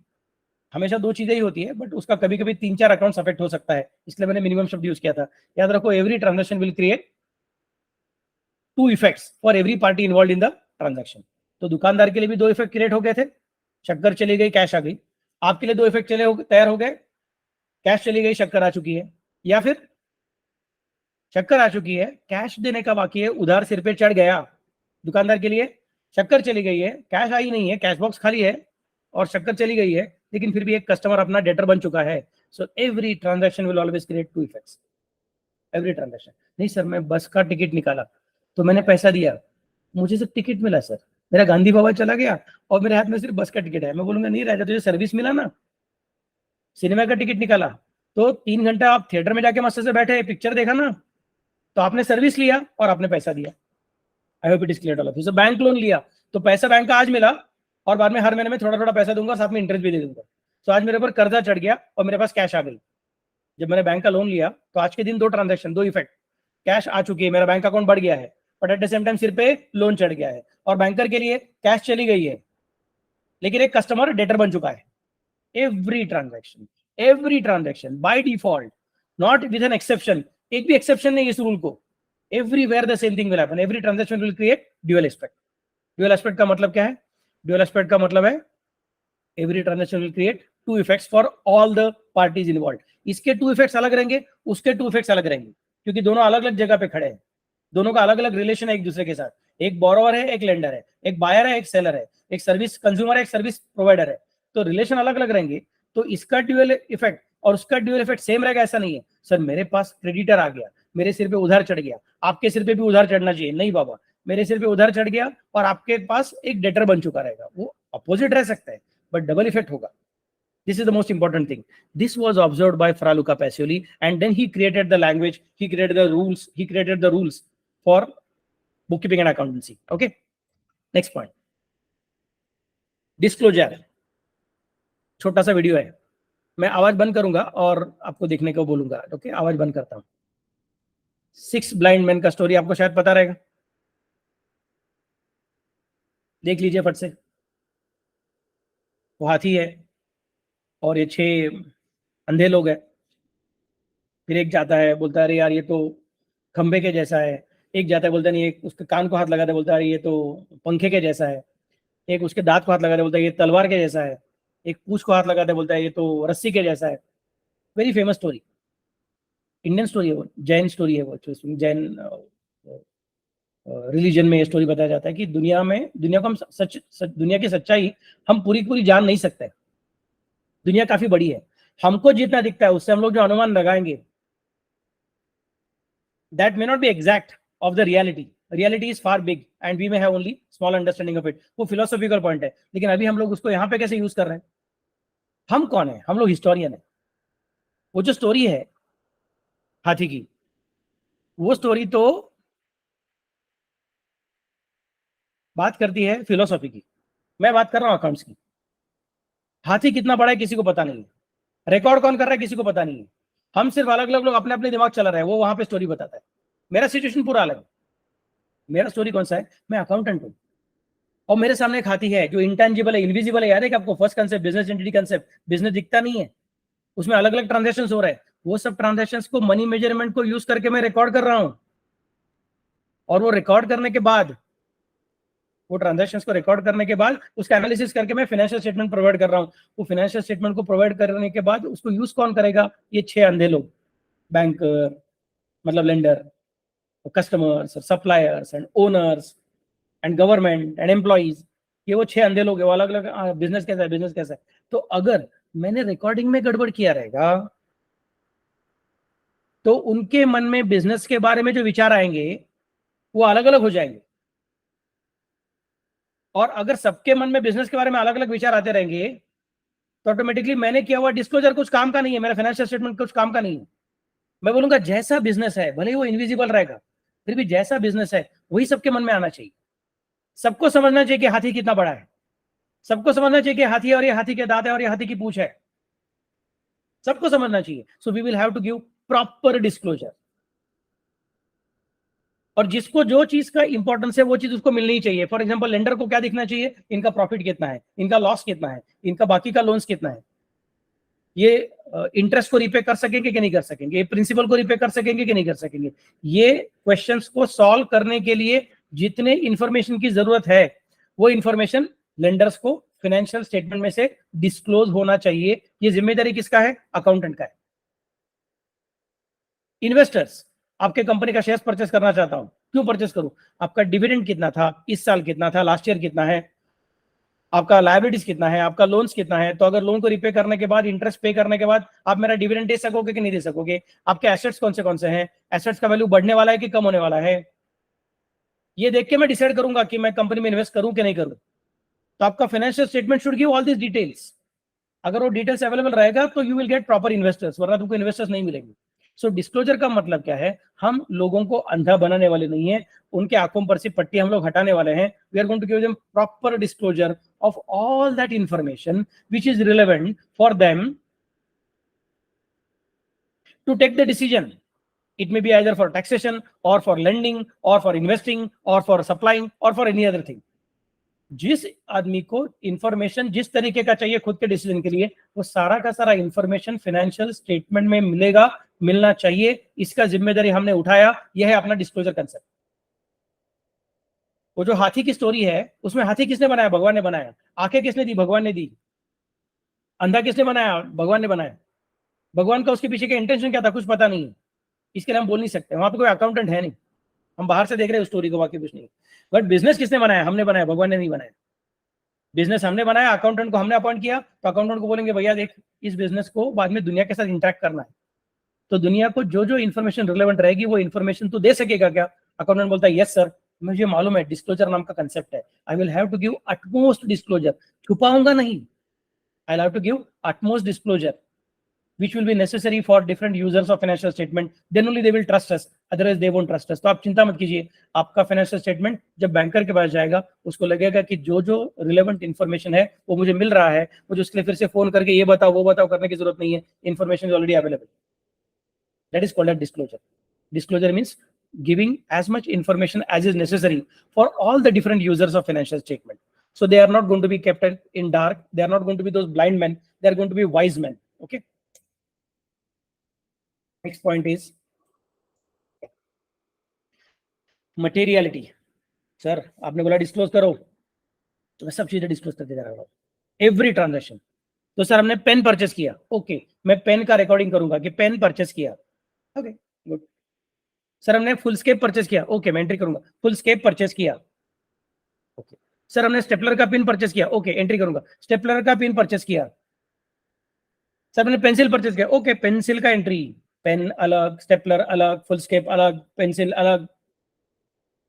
हमेशा दो चीजें ही होती है, but उसका कभी कभी 3-4 अकाउंट्स अफेक्ट हो सकता है, इसलिए मैंने मिनिमम शब्द यूज किया था। याद रखो, every transaction will create two effects for every party involve in the transaction. तो दुकानदार के लिए भी दो इफेक्ट क्रिएट हो गए थे, शक्कर चली गई, कैश आ गई। आपके लिए दो इफेक्ट तैयार हो गए, कैश चली गई, शक्कर आ चुकी है, या फिर शक्कर आ चुकी है, कैश देने का बाकी है, उधार सिर पे चढ़ गया। दुकानदार के लिए शक्कर चली गई है, कैश आई नहीं है, कैश बॉक्स खाली है और शक्कर चली गई है, लेकिन फिर भी एक कस्टमर अपना डेटर बन चुका है। So every transaction will always create two effects, every transaction. नहीं सर, मैं बस का टिकट निकाला तो मैंने पैसा दिया, मुझे सिर्फ टिकट मिला सर, मेरा गांधी भवन चला गया और मेरे हाथ में सिर्फ बस का टिकट है। मैं बोलूंगा नहीं राजा, तुझे सर्विस मिला ना, सिनेमा का टिकट निकाला तो 3 घंटा आप थिएटर में जाके मस्त से बैठे पिक्चर देखा ना, तो आपने सर्विस लिया और आपने पैसा दिया। आई hope it is clear all of you. Bank loan लिया तो पैसा बैंक का आज मिला और बाद में हर महीने में थोड़ा थोड़ा पैसा दूंगा, साथ में इंटरेस्ट भी दे दूंगा। तो आज मेरे ऊपर कर्जा चढ़ गया और मेरे पास कैश आ गई। जब मैंने बैंक का लोन लिया तो आज के दिन दो ट्रांजैक्शन, दो इफेक्ट, कैश आ चुकी है, मेरा बैंक अकाउंट बढ़ गया है, but at the same time सिर पे लोन चढ़ गया है। और बैंकर के लिए कैश चली गई है लेकिन एक कस्टमर डेटर बन चुका है। Every transaction by default, not with an exception, एक भी एक्सेप्शन नहीं इस रूल को, everywhere the same thing will happen, every transaction will create dual aspect. Dual aspect का मतलब क्या है? ड्यूअल एस्पेक्ट का मतलब है every transaction will create two effects for all the parties involved. इसके टू इफेक्ट्स अलग रहेंगे, उसके टू इफेक्ट्स अलग रहेंगे, क्योंकि दोनों अलग अलग जगह पे खड़े हैं, दोनों का अलग अलग रिलेशन है एक दूसरे के साथ। एक बोरोवर है, एक लेंडर है, एक बायर है, एक सेलर है, एक सर्विस कंज्यूमर है, एक सर्विस प्रोवाइडर है, तो रिलेशन अलग अलग रहेंगे। तो इसका ड्यूअल इफेक्ट और उसका ड्यूअल इफेक्ट सेम रहेगा ऐसा नहीं है। सर मेरे पास क्रेडिटर आ गया, मेरे सिर पे उधार चढ़ गया, आपके सिर पे भी उधार चढ़ना चाहिए। नहीं बाबा, मेरे सिर पे उधर चढ़ गया और आपके पास एक डेटर बन चुका रहेगा, वो अपोजिट रह सकता है बट डबल इफेक्ट होगा. This is the most important thing. This was observed by Fra Luca Pacioli, and then he created the language, he created the rules for bookkeeping and accountancy. Okay. Next point. Disclosure. छोटा सा video है, मैं आवाज बंद करूंगा और आपको देखने को बोलूंगा. ओके, आवाज बंद करता हूं. 6 ब्लाइंड मैन का स्टोरी आपको शायद पता रहेगा, देख लीजिए फट से. वो हाथी है और ये 6 अंधे लोग हैं. फिर एक जाता है, बोलता है अरे यार ये तो खंबे के जैसा है. एक जाता है, बोलता नहीं, एक उसके कान को हाथ लगाता है, बोलता है अरे ये तो पंखे के जैसा है. एक उसके दांत को हाथ लगाता है, बोलता है ये तलवार के जैसा है. एक पूंछ को हाथ लगाता है, बोलता है ये तो रस्सी के जैसा है. Very famous story, Indian story है वो, जैन स्टोरी है वो. जैन रिलीजन में ये स्टोरी बताया जाता है कि दुनिया को हम दुनिया की सच्चाई हम पूरी जान नहीं सकते. दुनिया काफी बड़ी है, हमको जितना दिखता है उससे हम लोग जो अनुमान लगाएंगे that may not be exact of the reality is far big and we may have only small understanding of it. वो philosophical point है, लेकिन अभी हम लोग उसको यहाँ पे कैसे यूज कर रहे हैं. हम कौन है? हम लोग हिस्टोरियन है. वो जो स्टोरी है हाथी की, वो स्टोरी तो बात करती है फिलोसॉफी की. मैं बात कर रहा हूं अकाउंट्स की. हाथी कितना बड़ा है किसी को पता नहीं है, रिकॉर्ड कौन कर रहा है किसी को पता नहीं है. हम सिर्फ अलग अलग लोग अपने अपने दिमाग चला रहे हैं, वो वहां पे स्टोरी बताता है. मेरा सिचुएशन पूरा अलग है. मेरा स्टोरी कौन सा है? मैं अकाउंटेंट हूं और मेरे सामने एक हाथी है जो इंटेंजिबल है, इनविजिबल है. याद है कि आपको first concept business entity concept, business दिखता नहीं है, उसमें अलग अलग ट्रांजेक्शन हो रहे हैं. वो सब ट्रांजेक्शन को मनी मेजरमेंट को यूज करके मैं रिकॉर्ड कर रहा हूं. और वो रिकॉर्ड करने के बाद, वो ट्रांजैक्शंस को रिकॉर्ड करने के बाद उसका एनालिसिस करके मैं फाइनेंशियल स्टेटमेंट प्रोवाइड कर रहा हूं. वो फाइनेंशियल स्टेटमेंट को प्रोवाइड करने के बाद उसको यूज कौन करेगा? ये 6 अंधे लोग, बैंकर मतलब lender, customers, suppliers and owners and government and employees. ये वो 6 अंधे लोग है. वो अलग अलग बिजनेस कैसा है. तो अगर मैंने रिकॉर्डिंग में गड़बड़ किया रहेगा तो उनके मन में बिजनेस के बारे में जो विचार आएंगे वो अलग अलग हो जाएंगे. और अगर सबके मन में बिजनेस के बारे में अलग अलग विचार आते रहेंगे तो ऑटोमेटिकली मैंने किया हुआ डिस्क्लोजर कुछ काम का नहीं है, मेरा फाइनेंशियल स्टेटमेंट कुछ काम का नहीं है. मैं बोलूंगा जैसा बिजनेस है, भले ही वो इनविजिबल रहेगा, फिर भी जैसा बिजनेस है वही सबके मन में आना चाहिए. सबको समझना चाहिए कि हाथी कितना बड़ा है. सबको समझना चाहिए कि हाथी है और ये हाथी के दांत है और ये हाथी की पूंछ है. सबको समझना चाहिए. So we will have to give proper disclosure. और जिसको जो चीज का इंपॉर्टेंस है वो चीज उसको मिलनी ही चाहिए. फॉर एग्जांपल लेंडर को क्या दिखना चाहिए? इनका प्रॉफिट कितना है, इनका लॉस कितना है, इनका बाकी का लोन्स कितना है, ये इंटरेस्ट को रिपे कर सकेंगे कि नहीं कर सकेंगे, ये प्रिंसिपल को रिपे कर सकेंगे कि नहीं कर सकेंगे. ये क्वेश्चंस को सॉल्व करने के लिए जितने इंफॉर्मेशन की जरूरत है वो इंफॉर्मेशन लेंडर्स को फाइनेंशियल स्टेटमेंट में से डिस्क्लोज होना चाहिए. ये जिम्मेदारी किसका है? अकाउंटेंट का है. इन्वेस्टर्स, आपके कंपनी का शेयर्स परचेस करना चाहता हूं, क्यों परचेस करूं? आपका डिविडेंड कितना था, इस साल कितना था, लास्ट ईयर कितना है, आपका लायबिलिटीज कितना है, आपका लोन्स कितना है. तो अगर लोन को रिपे करने के बाद, इंटरेस्ट पे करने के बाद आप मेरा डिविडेंड दे सकोगे कि नहीं दे सकोगे. आपके एसेट्स कौन से हैं, एसेट्स का वैल्यू बढ़ने वाला है कि कम होने वाला है, ये देख के मैं डिसाइड करूंगा कि मैं कंपनी में इन्वेस्ट करूं कि नहीं करूं. तो आपका financial statement should give all this details. अगर वो डिटेल्स अवेलेबल रहेगा तो you will get proper investors, वरना तुमको इन्वेस्टर्स नहीं मिलेंगे. सो डिस्क्लोजर का मतलब क्या है? हम लोगों को अंधा बनाने वाले नहीं है, उनके आंखों पर से पट्टी हम लोग हटाने वाले हैं. We are going to give them proper disclosure of all that information which is relevant for them to take the decision. It may be either for taxation or for lending or for investing or for supplying or for any other thing. जिस आदमी को information जिस तरीके का चाहिए खुद के decision के लिए, वो सारा का सारा इंफॉर्मेशन फाइनेंशियल स्टेटमेंट में मिलना चाहिए. इसका जिम्मेदारी हमने उठाया. यह है अपना डिस्क्लोजर कंसेप्ट. वो जो हाथी की स्टोरी है उसमें हाथी किसने बनाया? भगवान ने बनाया. आंखें किसने दी? भगवान ने दी. अंधा किसने बनाया? भगवान ने बनाया. भगवान का उसके पीछे का इंटेंशन क्या था कुछ पता नहीं है, इसके लिए हम बोल नहीं सकते. वहां पे कोई अकाउंटेंट है नहीं, हम बाहर से देख रहे हैं उस स्टोरी को, बाकी कुछ नहीं. बट बिजनेस किसने बनाया? हमने बनाया, भगवान ने नहीं बनाया. बिजनेस हमने बनाया, अकाउंटेंट को हमने अपॉइंट किया. तो अकाउंटेंट को बोलेंगे भैया देख, इस बिजनेस को बाद में दुनिया के साथ इंटरेक्ट करना है, तो दुनिया को जो जो इन्फॉर्मेशन रिलेवेंट रहेगी वो इन्फॉर्मेशन तू दे सकेगा क्या? अकाउंटेंट बोलता है यस सर. मुझे मालूम है डिस्क्लोजर नाम का कंसेप्ट है. I will have to give utmost disclosure, छुपाऊंगा नहीं. I have to give utmost disclosure which will be necessary for different users of financial statement. Then only they will trust us, otherwise they won't trust us. तो आप चिंता मत कीजिए, आपका financial statement जब banker के पास जाएगा उसको लगेगा कि जो जो रिलेवेंट इन्फॉर्मेशन है वो मुझे मिल रहा है, मुझे उसके लिए फिर से फोन करके ये बताओ वो बताओ करने की जरूरत नहीं है. Information is already available. That is called as disclosure. Disclosure means giving as much information as is necessary for all the different users of financial statement. So they are not going to be kept in dark. They are not going to be those blind men. They are going to be wise men. Okay. Next point is materiality. Sir आपने बोला disclose करो तो मैं सब चीजें disclose करते जा रहा हूँ. Every transaction. तो सर हमने पेन परचेस किया, ओके मैं पेन का रिकॉर्डिंग करूंगा कि पेन परचेस किया. Okay good. सर हमने फुल स्केप परचेस किया, ओके मैं एंट्री करूंगा फुल स्केप परचेस किया. ओके सर हमने स्टेपलर का पिन परचेस किया, ओके एंट्री करूंगा स्टेपलर का पिन परचेस किया. सर हमने पेंसिल परचेस किया, ओके पेंसिल का एंट्री. पेन अलग, स्टेपलर अलग, फुल स्केप अलग, पेंसिल अलग,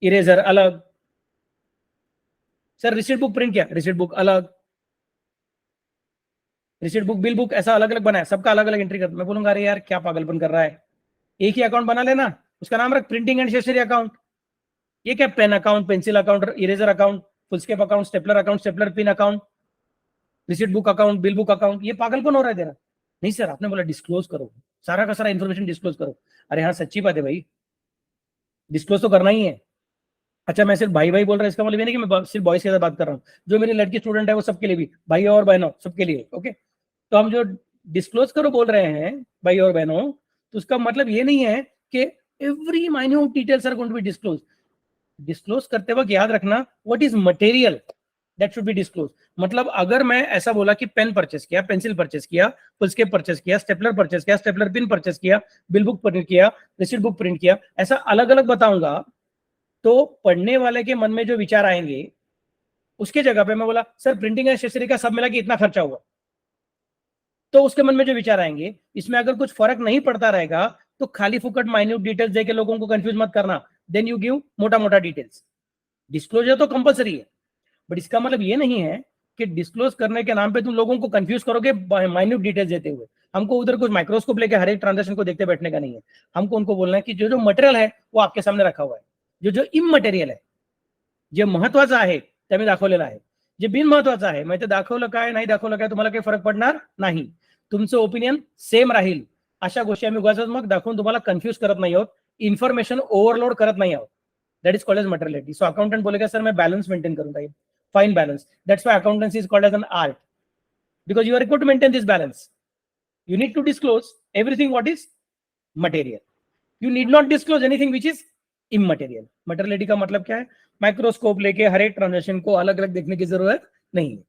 इरेजर अलग. सर रिसीट बुक प्रिंट किया, रिसीट बुक अलग, रिसीट बुक बिल बुक ऐसा अलग अलग बनाया, सबका अलग अलग एंट्री कर. मैं बोलूंगा अरे यार क्या पागलपन कर रहा है, एक ही अकाउंट बना लेना, उसका नाम रख प्रिंटिंग एंड स्टेशनरी अकाउंट. ये क्या pen account, pencil account, eraser account, foolscap account, stapler account, stapler pin account, receipt book account, bill book account. ये पागलपन हो रहा है तेरा. नहीं सर आपने बोला डिस्क्लोज करो, सारा का सारा इन्फॉर्मेशन डिस्क्लोज करो. अरे हाँ सच्ची बात है भाई, डिस्क्लोज तो करना ही है. अच्छा मैं सिर्फ भाई भाई बोल रहा हूँ इसका मतलब ये नहीं कि मैं सिर्फ बॉयज के साथ बात कर रहा हूँ. जो मेरी लड़की स्टूडेंट है वो सबके लिए भी, भाई और बहनों सबके लिए. ओके तो हम जो डिस्क्लोज करो बोल रहे हैं भाई और बहनों, तो उसका मतलब ये नहीं है कि every minute details are going to be disclose. Disclose करते वक्त याद रखना what is material that should be disclose. मतलब अगर मैं ऐसा बोला कि पेन परचेस किया, पेंसिल परचेस किया, फुल स्केप परचेस किया, स्टेपलर परचेस किया, स्टेपलर पिन परचेस किया, बिल बुक प्रिंट किया, रिसीट बुक प्रिंट किया, ऐसा अलग अलग बताऊंगा तो पढ़ने वाले के मन में जो विचार आएंगे उसके जगह पे मैं बोला सर प्रिंटिंग एंड स्टेशनरी का सब मिला के इतना खर्चा हुआ, तो उसके मन में जो विचार आएंगे इसमें अगर कुछ फर्क नहीं पड़ता रहेगा तो खाली फुकट माइन्यूट डिटेल्स देके लोगों को कंफ्यूज मत करना. देन यू गिव मोटा मोटा डिटेल्स. डिस्क्लोजर तो कंपलसरी है, बट इसका मतलब ये नहीं है कि डिस्क्लोज करने के नाम पे तुम लोगों को कंफ्यूज करोगे माइन्यूट डिटेल्स देते हुए. हमको उधर कुछ माइक्रोस्कोप लेके हर एक ट्रांजेक्शन को देखते बैठने का नहीं है. हमको उनको बोलना है कि जो जो मटेरियल है वो आपके सामने रखा हुआ है, जो जो इमटेरियल आहे जे महत्वाचं आहे ते मी दाखवलेलं आहे, जे बिनमहत्वाचं आहे मग ते दाखवलं काय नाही दाखवलं काय तुम्हाला काही फरक पडणार नाही. तुमचं ओपिनियन सेम राहील. अशा गोष्टी आम्ही उगाच मग दाखवून तुम्हाला कन्फ्यूज करत नाही आहोत, इन्फॉर्मेशन ओव्हरलोड करत नाही आहोत. That is called as materiality. So accountant बोलेगा सर मैं बैलेंस मेंटेन करूंगा, fine balance. That's why accountancy is called as an art, because you are required to maintain this balance. You need to disclose everything what is material. You need not disclose anything which is immaterial. Materiality का मतलब क्या है? Microscope लेके हर एक transaction को अलग अलग देखने की जरूरत नहीं है.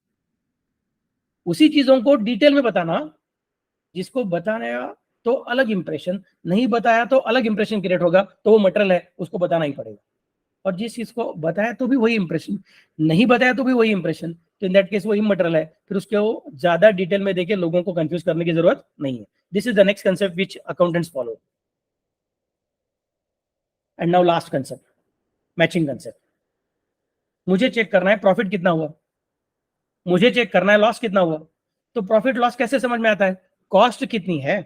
उसी चीजों को डिटेल में बताना, जिसको बताया तो अलग इंप्रेशन, नहीं बताया तो अलग इंप्रेशन क्रिएट होगा, तो वो मटेरियल है उसको बताना ही पड़ेगा. और जिस चीज को बताया तो भी वही इंप्रेशन, नहीं बताया तो भी वही इंप्रेशन, तो इन दैट केस वो मटेरियल है. फिर उसको ज्यादा डिटेल में देके लोगों को कंफ्यूज करने की जरूरत नहीं है. This is the next concept which accountants follow. And now last concept, matching concept. मुझे चेक करना है प्रॉफिट कितना हुआ, मुझे चेक करना है लॉस कितना हुआ. तो प्रॉफिट लॉस कैसे समझ में आता है? कॉस्ट कितनी है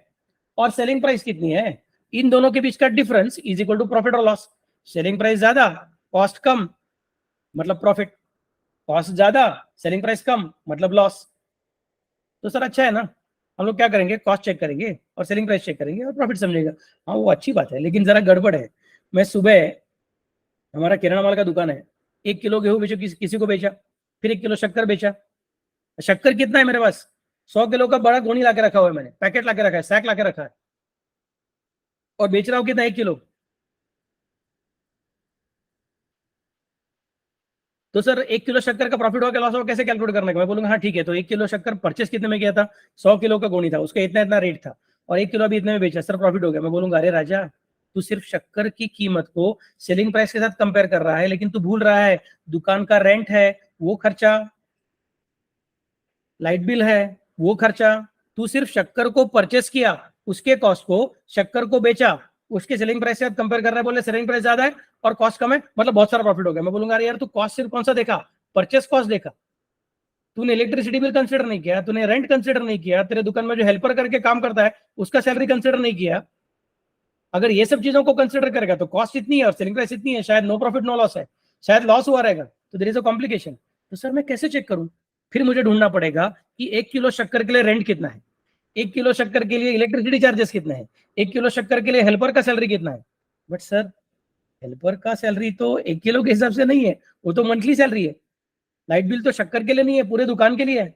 और सेलिंग प्राइस कितनी है, इन दोनों के बीच का difference is equal to profit और लॉस. सेलिंग प्राइस ज्यादा कॉस्ट कम मतलब प्रॉफिट, कॉस्ट ज्यादा सेलिंग प्राइस कम मतलब लॉस. तो सर अच्छा है ना, हम लोग क्या करेंगे, कॉस्ट चेक करेंगे और सेलिंग प्राइस चेक करेंगे और प्रॉफिट समझेगा. हाँ वो अच्छी बात है, लेकिन जरा गड़बड़ है. मैं सुबह, हमारा किराना माल का दुकान है, 1 किलो गेहूं बेचो किसी को बेचा, फिर 1 किलो शक्कर बेचा. शक्कर कितना है मेरे पास, 100 किलो का बड़ा गोनी लाके रखा हुआ है मैंने, पैकेट लाके रखा है, सैक लाके रखा है, और बेच रहा हूं कितना 1 किलो. तो सर 1 किलो शक्कर का प्रॉफिट हुआ क्या लॉस हुआ कैसे कैलकुलेट करने का? मैं बोलूंगा हाँ ठीक है, तो 1 किलो शक्कर परचेस कितने में किया था, 100 किलो का गोनी था, उसका इतना इतना रेट था, और 1 किलो अभी इतने में बेचा, सर प्रॉफिट हो गया. मैं बोलूंगा अरे राजा तू सिर्फ शक्कर की कीमत को सेलिंग प्राइस के साथ कंपेयर कर रहा है, लेकिन तू भूल रहा है दुकान का रेंट है वो खर्चा, लाइट बिल है वो खर्चा. तू सिर्फ शक्कर को परचेस किया, उसके कॉस्ट को, शक्कर को बेचा, उसके सेलिंग प्राइस से कंपेयर कर रहा है, बोले सेलिंग प्राइस ज्यादा है और कॉस्ट कम है मतलब बहुत सारा प्रॉफिट हो गया। मैं बोलूंगा अरे यार तू कॉस्ट सिर्फ कौन सा देखा, परचेस कॉस्ट देखा, तूने इलेक्ट्रिसिटी बिल कंसिडर नहीं किया, तूने रेंट कंसिडर नहीं किया, तेरे दुकान में जो हेल्पर करके काम करता है उसका सैलरी कंसिडर नहीं किया। अगर ये सब चीजों को कंसिडर करेगा तो कॉस्ट इतनी है और सेलिंग प्राइस इतनी है, शायद नो प्रॉफिट नो लॉस है, शायद लॉस हुआ रहेगा, तो देयर इज अ कॉम्प्लिकेशन। तो सर मैं कैसे चेक करूं? फिर मुझे ढूंढना पड़ेगा कि 1 किलो शक्कर के लिए रेंट कितना है, 1 किलो शक्कर के लिए इलेक्ट्रिसिटी चार्जेस कितने हैं, 1 किलो शक्कर के लिए हेल्पर का सैलरी कितना है। बट सर हेल्पर का सैलरी तो 1 किलो के हिसाब से नहीं है, वो तो मंथली सैलरी है। लाइट बिल तो शक्कर के लिए नहीं है, पूरे दुकान के लिए है।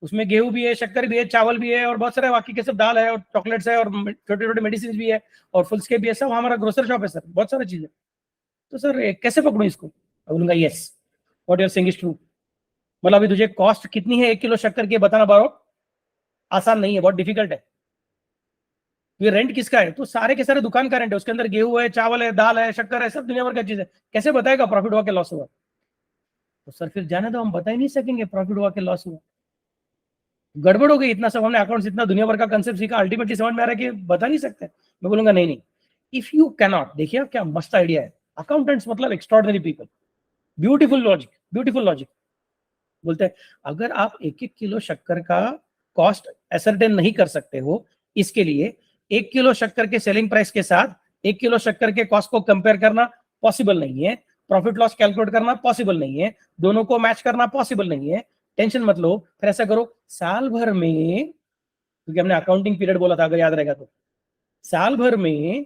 उसमें गेहूं भी है, शक्कर भी है, चावल भी है और बहुत सारे बाकी के सब दाल है और चॉकलेट्स है और छोटे छोटे मेडिसिन भी है और फुल स्केप भी है, सब हमारा ग्रोसरी शॉप है सर, बहुत सारी चीजें। तो सर कैसे पकड़ूं इसको? मैं बोलूंगा yes, what you are saying is true. मतलब अभी तुझे कॉस्ट कितनी है 1 किलो शक्कर की बताना बारो आसान नहीं है, बहुत डिफिकल्ट है। ये रेंट किसका है? तो सारे के सारे दुकान का रेंट है, उसके अंदर गेहूं है, चावल है, दाल है, शक्कर है, सब दुनिया भर का चीज है। कैसे बताएगा प्रॉफिट हुआ कि लॉस हुआ? तो सर फिर जाने दो, हम बता ही नहीं सकेंगे प्रॉफिट हुआ कि लॉस हुआ। गड़बड़ हो गई, इतना सब हमने अकाउंट्स इतना दुनिया भर का कंसेप्ट सीखा, अल्टीमेटली समझ में आ रहा है कि बता नहीं सकते। मैं बोलूंगा नहीं नहीं, इफ यू कैनॉट, देखिए क्या मस्त आइडिया है, अकाउंटेंट्स मतलब extraordinary people, beautiful logic, beautiful logic. बोलते हैं अगर आप 1 1 किलो शक्कर का कॉस्ट एसरटेन नहीं कर सकते हो, इसके लिए 1 किलो शक्कर के सेलिंग प्राइस के साथ 1 किलो शक्कर के कॉस्ट को कंपेयर करना पॉसिबल नहीं है, प्रॉफिट लॉस कैलकुलेट करना पॉसिबल नहीं है, दोनों को मैच करना पॉसिबल नहीं है। टेंशन मत लो, फिर ऐसा करो साल भर में, क्योंकि हमने अकाउंटिंग पीरियड बोला था अगर याद रहेगा तो, साल भर में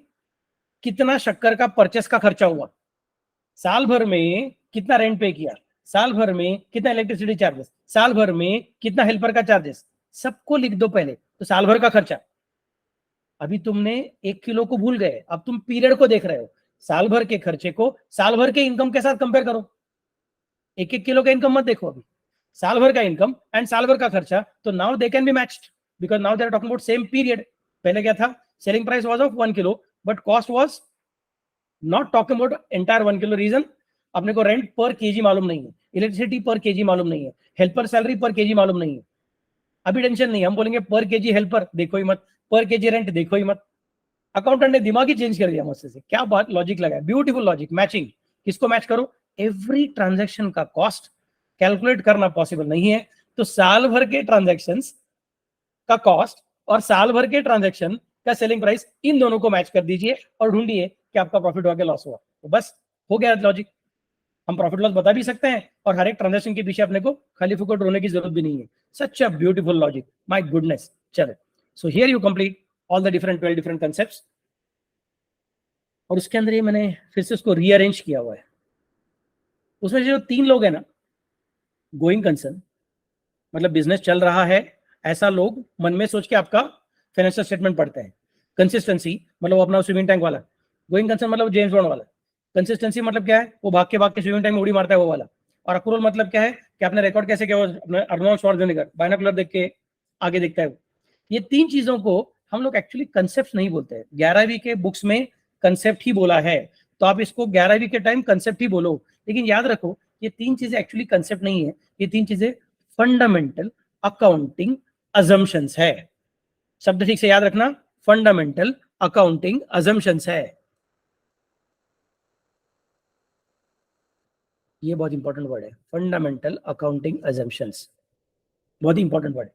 कितना शक्कर का परचेस का खर्चा हुआ, साल भर में कितना रेंट पे किया, साल भर में कितना इलेक्ट्रिसिटी चार्जेस, साल भर में कितना हेल्पर का चार्जेस, सबको लिख दो पहले। तो साल भर का खर्चा, अभी तुमने 1 किलो को भूल गए, अब तुम पीरियड को देख रहे हो, साल भर के खर्चे को साल भर के इनकम के साथ कंपेयर करो। 1 1 किलो का इनकम मत देखो, अभी साल भर का इनकम एंड साल भर का खर्चा, तो now they can be matched because now they are talking about same period. पहले क्या था, selling price was of 1 kilo but cost was not talking about entire 1 kilo. Reason, अपने को रेंट पर केजी मालूम नहीं है, इलेक्ट्रिसिटी पर केजी मालूम नहीं है, हेल्पर सैलरी पर केजी मालूम नहीं है। अभी टेंशन नहीं, हम बोलेंगे पर केजी हेल्पर देखो ही मत, पर केजी रेंट देखो ही मत। अकाउंटेंट ने दिमाग ही चेंज कर दिया मुझसे से, क्या बात लॉजिक लगा है, ब्यूटीफुल लॉजिक। मैचिंग, किसको मैच करो? एवरी ट्रांजैक्शन का कॉस्ट कैलकुलेट करना पॉसिबल नहीं है, तो साल भर के ट्रांजैक्शंस का कॉस्ट और साल भर के ट्रांजैक्शन का सेलिंग प्राइस, इन दोनों को मैच कर दीजिए और ढूंढिए कि आपका प्रॉफिट हुआ कि लॉस हुआ। तो बस हो गया लॉजिक, हम प्रॉफिट लॉस बता भी सकते हैं और हर एक ट्रांजैक्शन के पीछे अपने को खाली फुकट रोने की जरूरत भी नहीं है। Such a beautiful logic, my goodness. चलो, so here you complete all the different 12 different concepts, और उसके अंदर ये मैंने फिर से उसको रीअरेंज किया हुआ है। उसमें जो 3 लोग हैं ना, गोइंग कंसर्न मतलब बिजनेस चल रहा है ऐसा लोग मन में सोच के आपका फाइनेंशियल स्टेटमेंट पढ़ते हैं। कंसिस्टेंसी मतलब वो अपना स्विमिंग टैंक वाला, गोइंग कंसर्न मतलब जेम्स बॉन्ड वाला। कंसिस्टेंसी मतलब क्या है, वो भाग के स्विमिंग टैंक में उड़ी मारता है वो वाला। और अक्रूवल मतलब क्या है कि आपने रिकॉर्ड कैसे किया, अर्नोल्ड श्वार्ज़नेगर बाइनोकुलर देख के आगे देखता है वो। ये 3 चीजों को हम लोग एक्चुअली कंसेप्ट नहीं बोलते हैं, 11वीं के बुक्स में कंसेप्ट ही बोला है, तो आप इसको 11वीं के टाइम कंसेप्ट ही बोलो। लेकिन याद रखो ये 3 चीजें एक्चुअली कंसेप्ट नहीं है, ये 3 चीजें फंडामेंटल अकाउंटिंग अजम्पशंस है। शब्द ठीक से याद रखना, फंडामेंटल अकाउंटिंग अजम्पशंस है। ये बहुत इंपॉर्टेंट वर्ड है, फंडामेंटल अकाउंटिंग अजम्पशंस, बहुत इंपॉर्टेंट वर्ड है।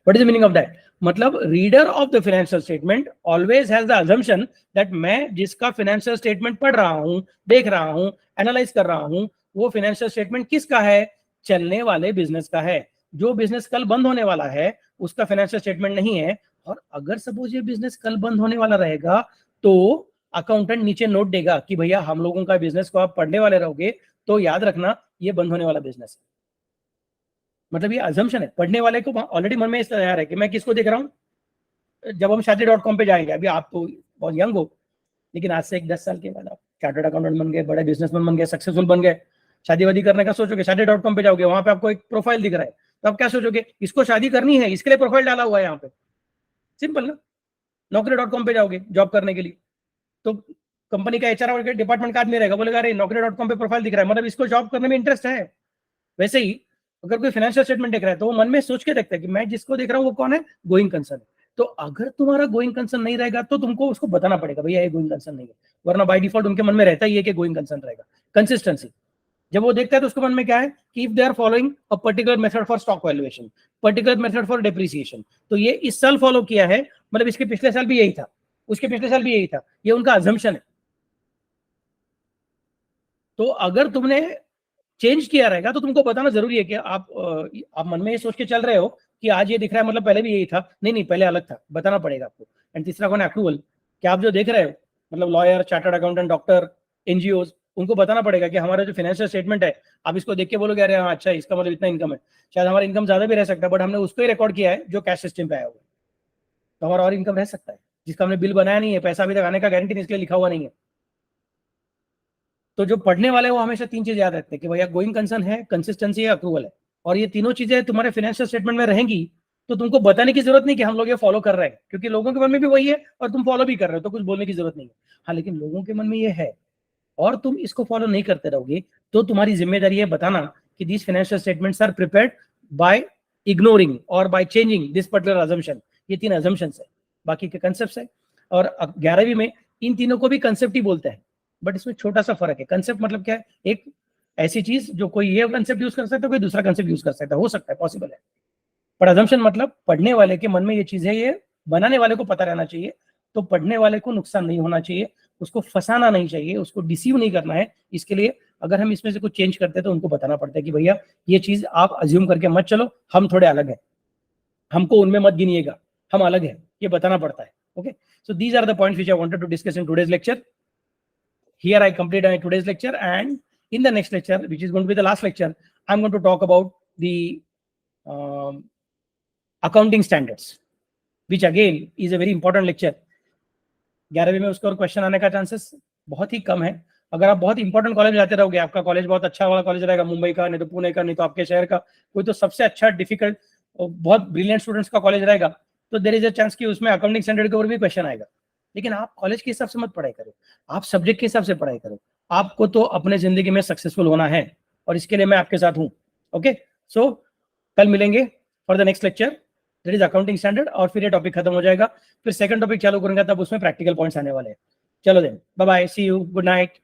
What is the meaning of that? मतलब reader of the financial statement always has the assumption that मैं जिसका फाइनेंशियल स्टेटमेंट पढ़ रहा हूं, देख रहा हूं, एनालाइज कर रहा हूं, वो फाइनेंशियल स्टेटमेंट किसका है? चलने वाले बिजनेस का है। जो बिजनेस कल बंद होने वाला है उसका फाइनेंशियल स्टेटमेंट नहीं है। और अगर सपोज ये बिजनेस कल बंद होने वाला रहेगा तो अकाउंटेंट नीचे नोट देगा कि भैया हम लोगों का बिजनेस को आप पढ़ने वाले रहोगे तो याद रखना ये बंद होने वाला बिजनेस है। मतलब ये अजम्पशन है, पढ़ने वाले को ऑलरेडी मन में इस तैयार है कि मैं किसको देख रहा हूँ। जब हम शादी.com पे जाएंगे, अभी आप तो बहुत यंग हो, लेकिन आज से एक 10 साल के बाद आप चार्टर्ड अकाउंटेंट बन गए, बड़े बिजनेसमैन बन गए, सक्सेसफुल बन गए, शादी वादी करने का सोचोगे, शादी.com पे जाओगे, वहां पे आपको एक प्रोफाइल दिख रहा है, तो आप क्या सोचोगे, इसको शादी करनी है, इसके लिए प्रोफाइल डाला हुआ है यहाँ पे। सिंपल ना। नौकरी.com पे जाओगे जॉब करने के लिए, तो कंपनी का एचआर डिपार्टमेंट का आदमी रहेगा, बोलेगा अरे नौकरी.com पे प्रोफाइल दिख रहा है, मतलब इसको जॉब करने में इंटरेस्ट है। वैसे ही अगर कोई फाइनेंशियल स्टेटमेंट देख रहा है तो वो मन में सोच के देखता है कि मैं जिसको देख रहा हूँ वो कौन है, गोइंग कंसर्न। तो अगर तुम्हारा गोइंग कंसर्न नहीं रहेगा तो तुमको उसको बताना पड़ेगा भैया ये गोइंग कंसर्न नहीं है। वरना बाय डिफॉल्ट उनके मन में रहता ही है कि गोइंग कंसर्न रहेगा। कंसिस्टेंसी, जब वो देखता है तो उसके मन में क्या है कि if they are following a particular method for stock valuation, particular method for depreciation, तो ये इस साल फॉलो किया है, मतलब इसके पिछले साल भी यही था, उसके पिछले साल भी यही था, ये उनका अजम्पशन है। तो अगर तुमने चेंज किया रहेगा तो तुमको बताना जरूरी है कि आप मन में ये सोच के चल रहे हो कि आज ये दिख रहा है मतलब पहले भी यही था, नहीं नहीं पहले अलग था, बताना पड़ेगा आपको। एंड तीसरा कौन है? अक्रूवल, कि आप जो देख रहे हो मतलब lawyer, chartered accountant, doctor, NGO, उनको बताना पड़ेगा कि हमारा जो फाइनेंशियल स्टेटमेंट है, आप इसको देख के बोलोगे अरे हाँ अच्छा इसका मतलब इतना इनकम है, शायद हमारा इनकम ज्यादा भी रह सकता है बट हमने उसको ही रिकॉर्ड किया है जो कैश सिस्टम पे आया हुआ है, तो हमारा और इनकम रह सकता है जिसका हमने बिल बनाया नहीं है, पैसा अभी तक आने का गारंटी इसके लिए लिखा हुआ नहीं है। तो जो पढ़ने वाले हैं वो हमेशा तीन चीज याद रखते हैं कि भैया गोइंग कंसर्न है, कंसिस्टेंसी है, अप्रूवल है, और ये तीनों चीजें तुम्हारे फाइनेंशियल स्टेटमेंट में रहेंगी तो तुमको बताने की जरूरत नहीं कि हम लोग ये फॉलो कर रहे हैं, क्योंकि लोगों के मन में भी वही है और तुम फॉलो भी कर रहे हो, तो कुछ बोलने की जरूरत नहीं है। हाँ, लेकिन लोगों के मन में ये है और तुम इसको फॉलो नहीं करते रहोगे तो तुम्हारी जिम्मेदारी है बताना कि these financial statements are prepared by ignoring और by changing this particular assumption. ये तीन अजम्पशंस है, बाकी के कंसेप्ट है। और 11वीं में इन तीनों को भी कंसेप्ट ही बोलते हैं, बट इसमें छोटा सा फर्क है। कंसेप्ट मतलब क्या है? एक ऐसी चीज जो कोई ये कंसेप्ट यूज कर सकता है, कोई दूसरा कंसेप्ट यूज कर सकता है, हो सकता है, पॉसिबल है। पर अजम्पशन मतलब पढ़ने वाले के मन में ये चीज है, ये बनाने वाले को पता रहना चाहिए, तो पढ़ने वाले को नुकसान नहीं होना चाहिए, उसको फंसाना नहीं चाहिए, उसको डिसीव नहीं करना है। इसके लिए अगर हम इसमें से कुछ चेंज करते हैं तो उनको बताना पड़ता है कि भैया ये चीज आप अज्यूम करके मत चलो, हम थोड़े अलग हैं, हमको उनमें मत गिनिएगा, हम अलग हैं, ये बताना पड़ता है। Okay, so these are the points which I wanted to discuss in today's lecture. Here I complete my today's lecture, and in the next lecture, which is going to be the last lecture, I'm going to talk about the accounting standards, which again is a very important lecture. 11वीं में उसका और question आने का chances बहुत ही कम है। अगर आप बहुत इंपॉर्टेंट कॉलेज जाते रहोगे, आपका कॉलेज बहुत अच्छा वाला कॉलेज रहेगा, मुंबई का, नहीं तो पुणे का, नहीं तो आपके शहर का कोई तो सबसे अच्छा डिफिकल्ट बहुत ब्रिलियंट स्टूडेंट्स का कॉलेज रहेगा, तो देयर इज अ चांस कि उसमें अकाउंटिंग स्टैंडर्ड के ऊपर भी क्वेश्चन आएगा। लेकिन आप कॉलेज के हिसाब से मत पढ़ाई करो, आप सब्जेक्ट के हिसाब से पढ़ाई करो। आपको तो अपने जिंदगी में सक्सेसफुल होना है और इसके लिए मैं आपके साथ हूँ। ओके, सो कल मिलेंगे for the next lecture, that is accounting standard, और फिर ये टॉपिक खत्म हो जाएगा। फिर सेकंड टॉपिक चालू करूंगा, तब उसमें प्रैक्टिकल पॉइंट्स आने वाले हैं। चलो then, bye bye, see you, good night.